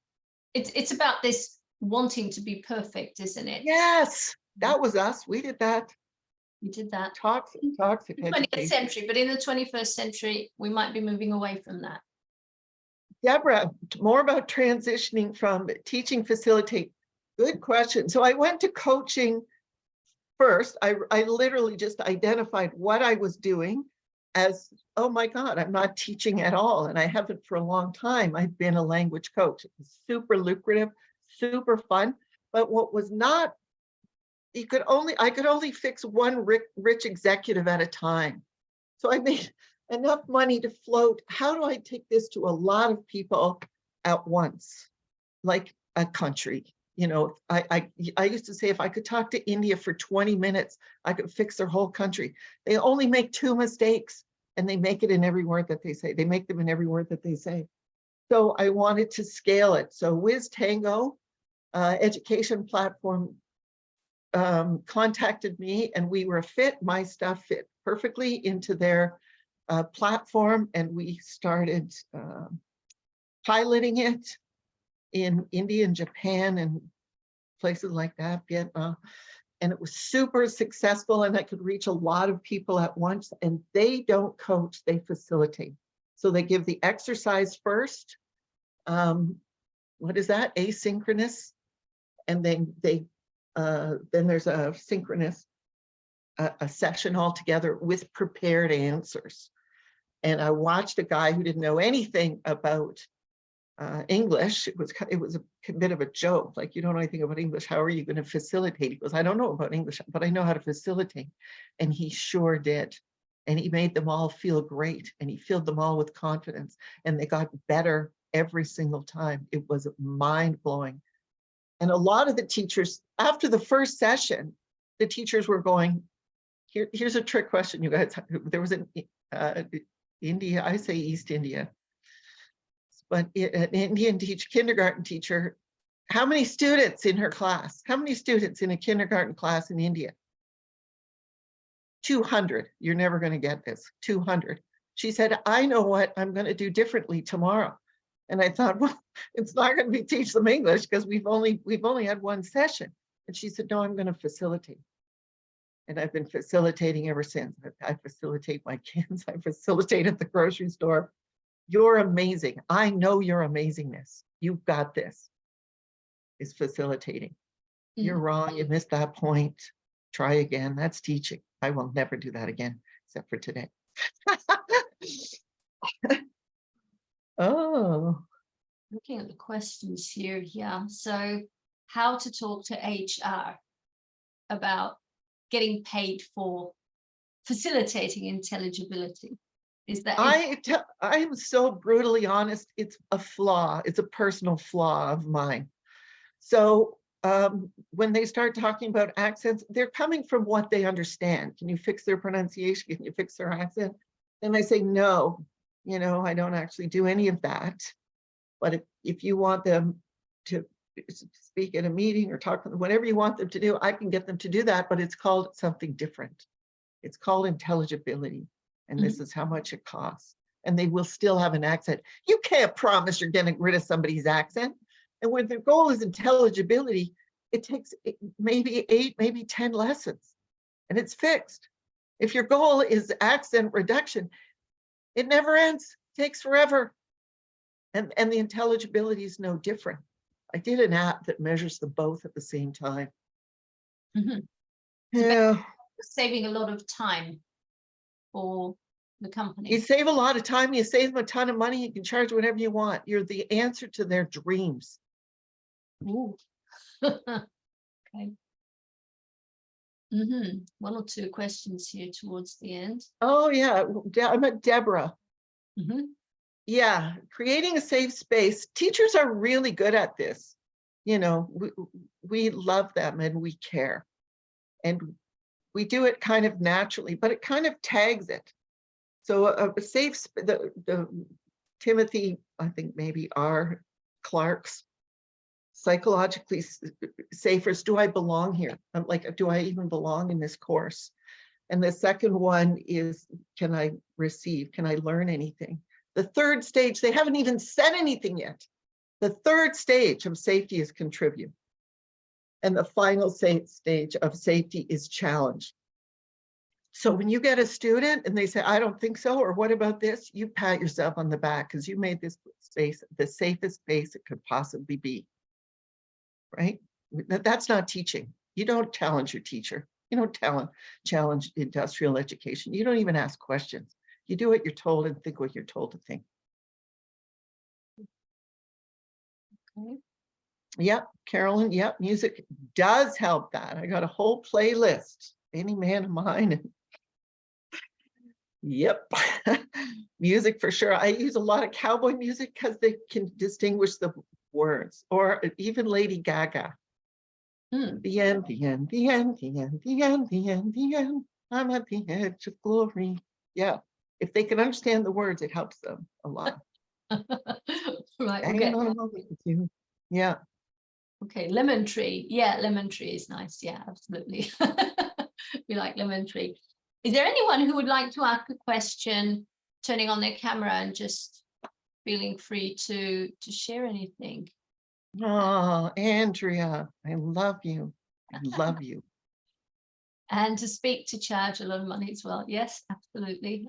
It's about this wanting to be perfect, isn't it? Yes, that was us. We did that. We did that. Toxic 20th century, but in the 21st century, we might be moving away from that. Deborah, more about transitioning from teaching facilitate. Good question. So I went to coaching first. I literally just identified what I was doing as, oh my God, I'm not teaching at all. And I haven't for a long time. I've been a language coach. It was super lucrative, super fun. But what was not, I could only fix one rich executive at a time. So I made enough money to float. How do I take this to a lot of people at once, like a country? You know, I used to say if I could talk to India for 20 minutes, I could fix their whole country. They only make 2 mistakes and they make it in every word that they say. They make them in every word that they say. So I wanted to scale it. So Wiz Tango education platform contacted me and we were a fit. My stuff fit perfectly into their platform, and we started piloting it in India and Japan and places like that, Vietnam, and it was super successful and I could reach a lot of people at once. And they don't coach, they facilitate. So they give the exercise first. What is that? Asynchronous. And then then there's a synchronous a session all together with prepared answers. And I watched a guy who didn't know anything about English. It was a bit of a joke. Like, you don't know anything about English. How are you going to facilitate? He goes, I don't know about English, but I know how to facilitate. And he sure did. And he made them all feel great. And he filled them all with confidence. And they got better every single time. It was mind blowing. And a lot of the teachers, after the first session, the teachers were going, Here's a trick question, you guys. There was an India, I say East India, but an Indian kindergarten teacher. How many students in her class? How many students in a kindergarten class in India? 200. You're never going to get this. 200. She said, I know what I'm going to do differently tomorrow. And I thought, well, it's not going to be teach them English because we've only had one session. And she said, no, I'm going to facilitate. And I've been facilitating ever since. I facilitate my kids. I facilitate at the grocery store. You're amazing. I know your amazingness. You've got this. Is facilitating. You're wrong. You missed that point. Try again. That's teaching. I will never do that again, except for today. Oh. Looking at the questions here. Yeah. So how to talk to HR about getting paid for facilitating intelligibility. Is that I am so brutally honest. It's a flaw. It's a personal flaw of mine. So when they start talking about accents, they're coming from what they understand. Can you fix their pronunciation? Can you fix their accent? And I say, no, I don't actually do any of that. But if you want them to speak at a meeting or talk, whatever you want them to do, I can get them to do that, but it's called something different. It's called intelligibility. And this is how much it costs. And they will still have an accent. You can't promise you're getting rid of somebody's accent. And when the goal is intelligibility, it takes maybe 8, maybe 10 lessons, and it's fixed. If your goal is accent reduction, it never ends, it takes forever. And the intelligibility is no different. I did an app that measures them both at the same time. Yeah. Saving a lot of time for the company. You save a lot of time, you save them a ton of money, you can charge whatever you want. You're the answer to their dreams. Ooh. Okay. One or two questions here towards the end. Oh yeah, I met Deborah. Mm-hmm. Yeah, creating a safe space. Teachers are really good at this. We love them and we care. And we do it kind of naturally, but it kind of tags it. So a safe, the Timothy, I think maybe R. Clark's psychologically safest, do I belong here? I'm like, do I even belong in this course? And the second one is, can I receive? Can I learn anything? The third stage, they haven't even said anything yet. The third stage of safety is contribute. And the final stage of safety is challenge. So when you get a student and they say, I don't think so, or what about this? You pat yourself on the back because you made this space the safest space it could possibly be. Right? That's not teaching. You don't challenge your teacher. You don't challenge industrial education. You don't even ask questions. You do what you're told and think what you're told to think. Okay. Yep, Carolyn, yep, music does help that. I got a whole playlist, Any Man of Mine. Yep, music for sure. I use a lot of cowboy music because they can distinguish the words, or even Lady Gaga. The end, the end, the end, the end, the end, the end, the end. I'm at the edge of glory. Yeah, if they can understand the words, it helps them a lot. Right. Okay. Yeah. Okay. Lemon tree. Yeah, lemon tree is nice. Yeah, absolutely. We like lemon tree. Is there anyone who would like to ask a question, turning on their camera and just feeling free to share anything? Oh, Andrea, I love you. I love you. And to speak to charge a lot of money as well. Yes, absolutely.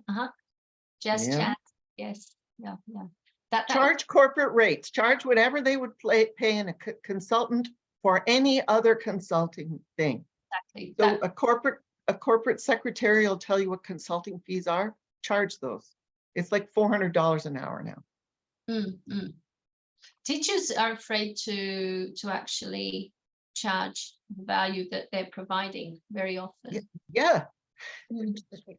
Just Yeah. chat. Yes. Yeah. Yeah. Charge corporate rates. Charge whatever they would pay in a consultant for any other consulting thing. Exactly. So a corporate secretary will tell you what consulting fees are. Charge those. It's like $400 an hour now. Teachers are afraid to actually charge the value that they're providing very often. Yeah.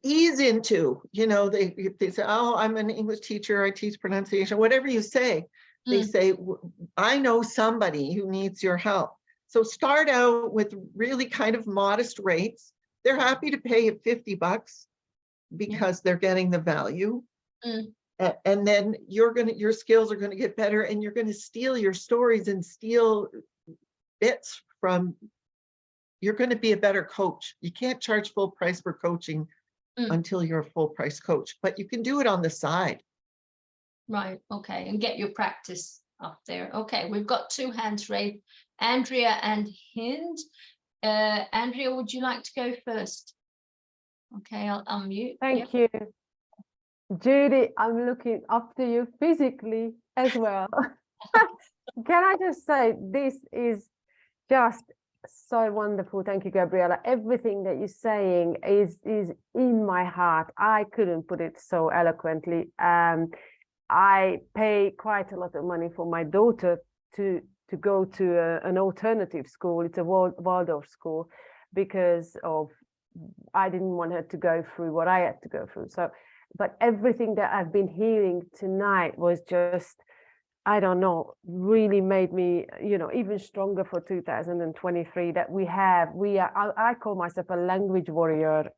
Ease into, they say, oh, I'm an English teacher, I teach pronunciation, whatever you say, they say, I know somebody who needs your help. So start out with really kind of modest rates, they're happy to pay it $50 because they're getting the value. Mm. And then your skills are gonna get better, and you're gonna steal your stories and steal bits from, you're gonna be a better coach. You can't charge full price for coaching until you're a full price coach, but you can do it on the side. Right, okay, and get your practice up there. Okay, we've got 2 hands raised, Andrea and Hind. Andrea, would you like to go first? Okay, I'll unmute. Thank you. Judy, I'm looking up to you physically as well. Can I just say, this is just so wonderful. Thank you, Gabriella. Everything that you're saying is in my heart. I couldn't put it so eloquently. I pay quite a lot of money for my daughter to go to an alternative school. It's a Waldorf school, because of I didn't want her to go through what I had to go through. So, but everything that I've been hearing tonight was just, I don't know, really made me, even stronger for 2023 that I call myself a language warrior,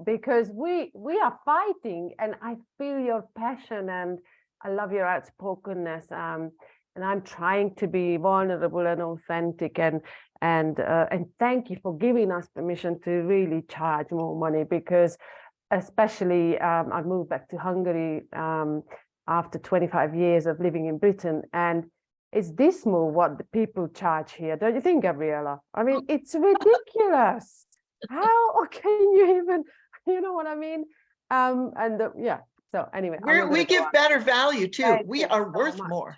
because we are fighting, and I feel your passion, and I love your outspokenness, and I'm trying to be vulnerable and authentic, and thank you for giving us permission to really charge more money, because especially I moved back to Hungary after 25 years of living in Britain, and it's dismal what the people charge here, don't you think, Gabriella? I mean, it's ridiculous. How can you even, you know what I mean? So anyway, We give better value too. Thank We you are so worth much. more.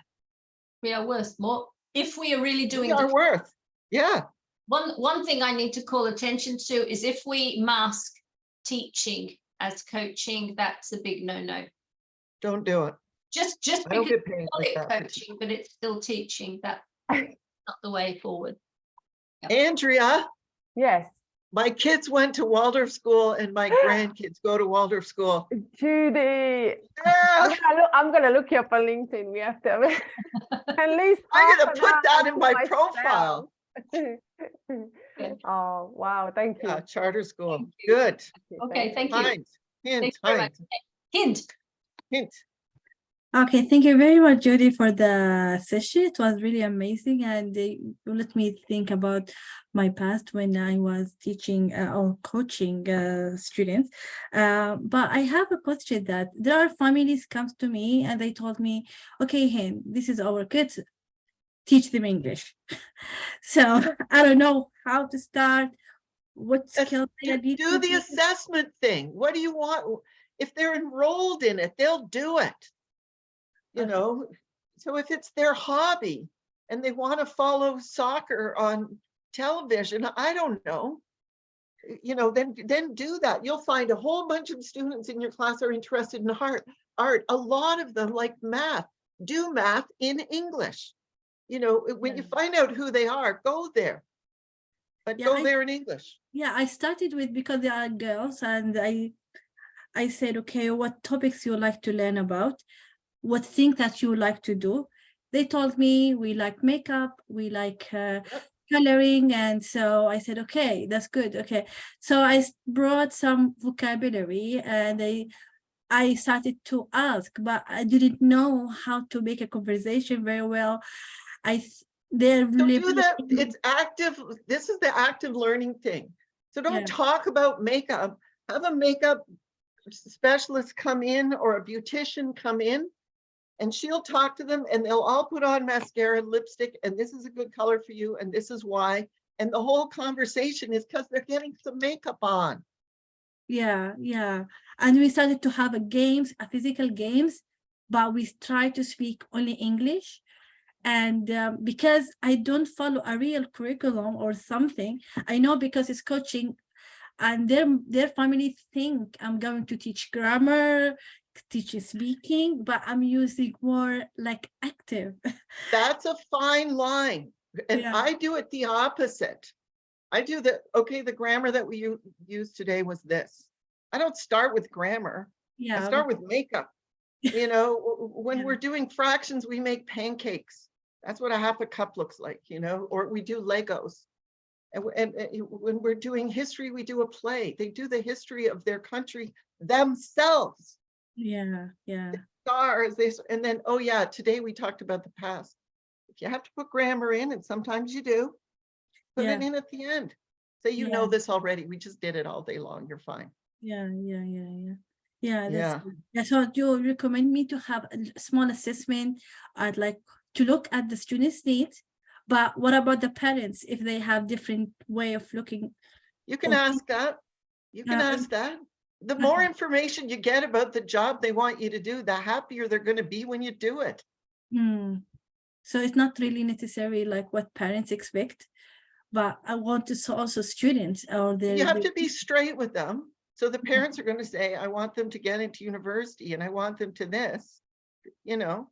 We are worth more if we are really doing We are worth. Yeah. One thing I need to call attention to is if we mask teaching as coaching, that's a big no-no. Don't do it. Just I don't because get paid we call like it that. coaching, but it's still teaching. That's not the way forward. Andrea, Yes. my kids went to Waldorf school, and my grandkids go to Waldorf school. Judy, Yeah, I'm gonna look you up on LinkedIn. We have to have at least I'm gonna half an put hour that in to my myself. profile. Oh wow, thank you. Yeah, charter school. Good. Okay, thank you. Hint, Thank hint, you very much. hint, Hint. hint. Okay, thank you very much, Judy, for the session. It was really amazing, and you let me think about my past when I was teaching or coaching students. But I have a question that there are families comes to me and they told me, okay, Hen, this is our kids, teach them English. So I don't know how to start, what skills I need Do to the assessment thing. What do you want? If they're enrolled in it, they'll do it. So if it's their hobby and they want to follow soccer on television, I don't know, then do that. You'll find a whole bunch of students in your class are interested in art. A lot of them like math, do math in English. When you find out who they are, go there, but go there in English. Yeah, I started with, because they are girls, and I said, okay, what topics you like to learn about? What thing that you like to do? They told me we like makeup, we like coloring, and so I said, okay, that's good. Okay, so I brought some vocabulary, and I started to ask, but I didn't know how to make a conversation very well. They're really do that. It's active. This is the active learning thing. So don't talk about makeup. Have a makeup specialist come in, or a beautician come in, and she'll talk to them, and they'll all put on mascara and lipstick, and this is a good color for you, and this is why. And the whole conversation is because they're getting some makeup on. Yeah. And we started to have physical games, but we try to speak only English. And because I don't follow a real curriculum or something, I know because it's coaching, and their family think I'm going to teach grammar, teach speaking, but I'm using more like active. That's a fine line. And I do it the opposite. I do the grammar that we used today was this. I don't start with grammar. I start with makeup. When we're doing fractions, we make pancakes. That's what a half a cup looks like, or we do Legos. And when we're doing history, we do a play. They do the history of their country themselves. Yeah, yeah. Stars, and then, oh yeah, today we talked about the past. If you have to put grammar in, and sometimes you do, put it Yeah. in at the end. Say, you know Yeah. this already. We just did it all day long. You're fine. Yeah, yeah, yeah, yeah. Yeah, that's Yeah. good. Yeah, so you recommend me to have a small assessment. I'd like to look at the students' needs, but what about the parents if they have different way of looking? You can or ask that. You can Uh, ask that. The more information you get about the job they want you to do, the happier they're going to be when you do it. So it's not really necessary like what parents expect, but I want to also students or You have to be straight with them. So the parents are going to say, I want them to get into university and I want them to this, you know.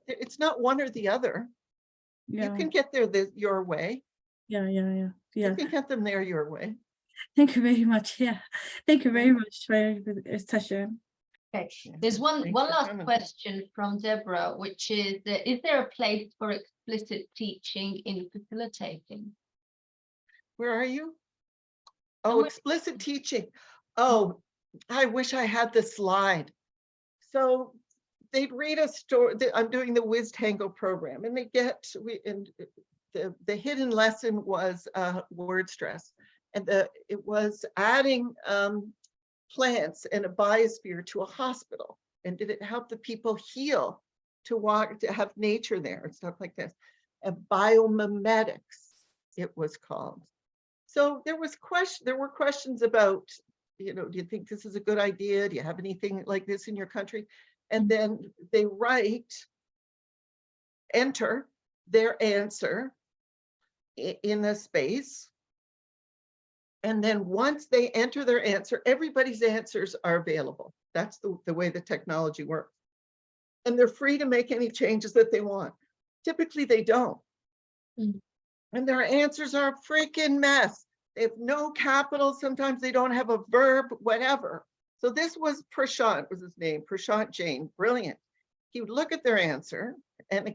It's not one or the other. You Yeah, can get there your way. yeah. You Yeah. can get them there your way. Thank you very much. Yeah, thank you very much for the session. Okay, Yeah, there's one thanks for last coming. question from Deborah, which is there a place for explicit teaching in facilitating? Where are you? Oh, Somewhere- explicit teaching. Oh, I wish I had the slide. So they'd read a story. I'm doing the Whiz Tango program, and the hidden lesson was word stress, and it was adding plants and a biosphere to a hospital. And did it help the people heal, to walk, to have nature there and stuff like this? And biomimetics, it was called. So there were questions about, do you think this is a good idea? Do you have anything like this in your country? And then they enter their answer in the space. And then once they enter their answer, everybody's answers are available. That's the way the technology works. And they're free to make any changes that they want. Typically they don't. And their answers are a freaking mess. They have no capitals. Sometimes they don't have a verb, whatever. So this was Prashant, was his name, Prashant Jain, brilliant. He would look at their answer and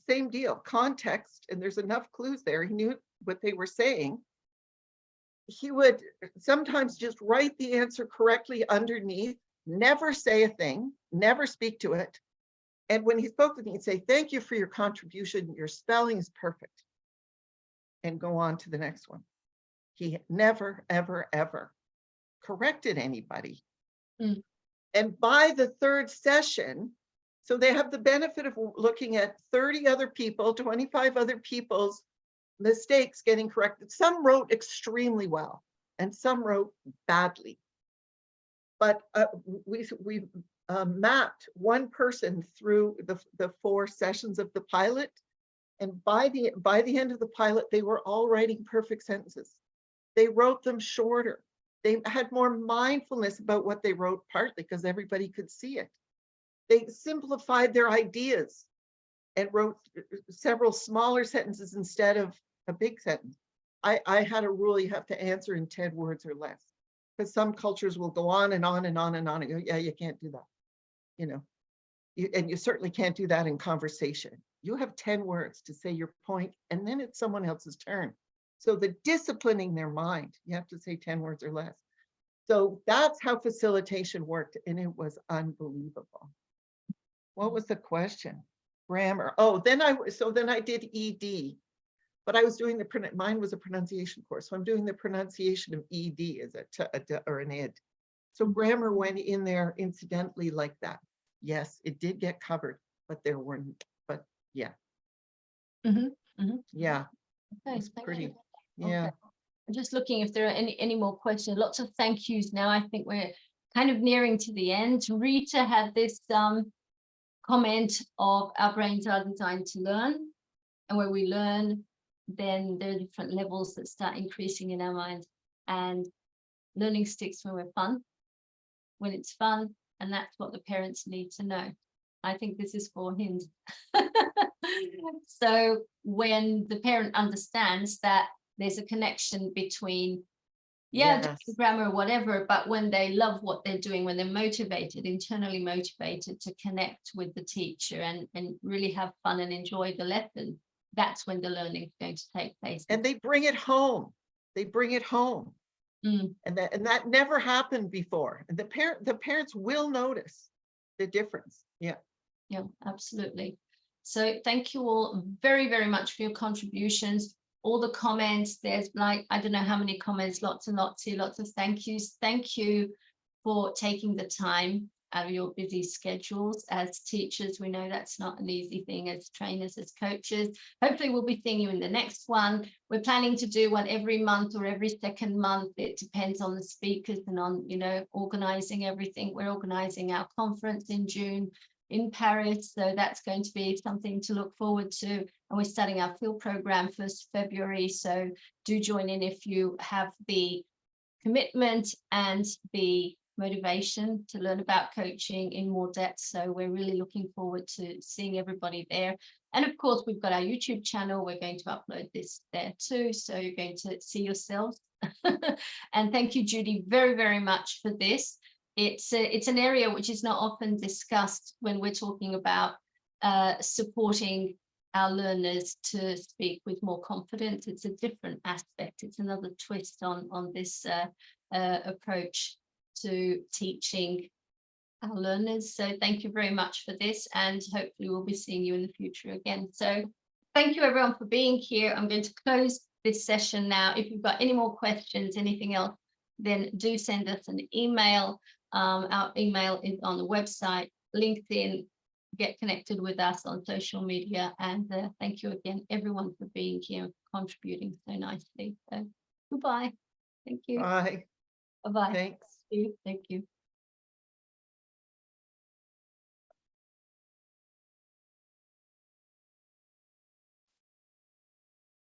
same deal, context, and there's enough clues there. He knew what they were saying. He would sometimes just write the answer correctly underneath, never say a thing, never speak to it. And when he spoke to me, he'd say, thank you for your contribution. Your spelling is perfect. And go on to the next one. He never, ever, ever corrected anybody. And by the third session, so they have the benefit of looking at 30 other people, 25 other people's mistakes getting corrected. Some wrote extremely well and some wrote badly. But we mapped one person through the 4 sessions of the pilot. And by the end of the pilot, they were all writing perfect sentences. They wrote them shorter. They had more mindfulness about what they wrote, partly because everybody could see it. They simplified their ideas and wrote several smaller sentences instead of a big sentence. I had a rule, you have to answer in 10 words or less, because some cultures will go on and on and on and on and go, yeah, you can't do that. And you certainly can't do that in conversation. You have 10 words to say your point, and then it's someone else's turn. So the disciplining their mind, you have to say 10 words or less. So that's how facilitation worked, and it was unbelievable. What was the question? Grammar. Oh, then I did ED, but I was doing mine was a pronunciation course. So I'm doing the pronunciation of ED as or an ed. So grammar went in there incidentally like that. Yes, it did get covered, but there weren't, but yeah. Yeah, Okay, it's thank pretty, you. yeah. Okay. I'm just looking if there are any more questions. Lots of thank yous now. I think we're kind of nearing to the end. Rita had this comment of our brains are designed to learn, and when we learn, then there are different levels that start increasing in our minds, and learning sticks when it's fun, and that's what the parents need to know. I think this is for him. So when the parent understands that there's a connection between Yes. grammar or whatever, but when they love what they're doing, when they're motivated, internally motivated to connect with the teacher and really have fun and enjoy the lesson, that's when the learning is going to take place. And they bring it home. They bring it home. Mm. And that never happened before. And the parents will notice the difference. Yeah. Yeah, absolutely. So thank you all very, very much for your contributions. All the comments, there's like, I don't know how many comments, lots and lots here, lots of thank yous. Thank you for taking the time out of your busy schedules. As teachers, we know that's not an easy thing, as trainers, as coaches. Hopefully we'll be seeing you in the next one. We're planning to do one every month or every second month. It depends on the speakers and on, you know, organizing everything. We're organizing our conference in June in Paris, so that's going to be something to look forward to. And we're starting our field program 1st February, so do join in if you have the commitment and the motivation to learn about coaching in more depth. So we're really looking forward to seeing everybody there. And of course, we've got our YouTube channel. We're going to upload this there too, so you're going to see yourselves. And thank you, Judy, very, very much for this. It's an area which is not often discussed when we're talking about supporting our learners to speak with more confidence. It's a different aspect. It's another twist on this approach to teaching our learners. So thank you very much for this, and hopefully we'll be seeing you in the future again. So thank you everyone for being here. I'm going to close this session now. If you've got any more questions, anything else, then do send us an email. Our email is on the website, LinkedIn. Get connected with us on social media, and thank you again everyone for being here, contributing so nicely. So goodbye. Thank you. Bye. Bye-bye. Thanks. Thank you.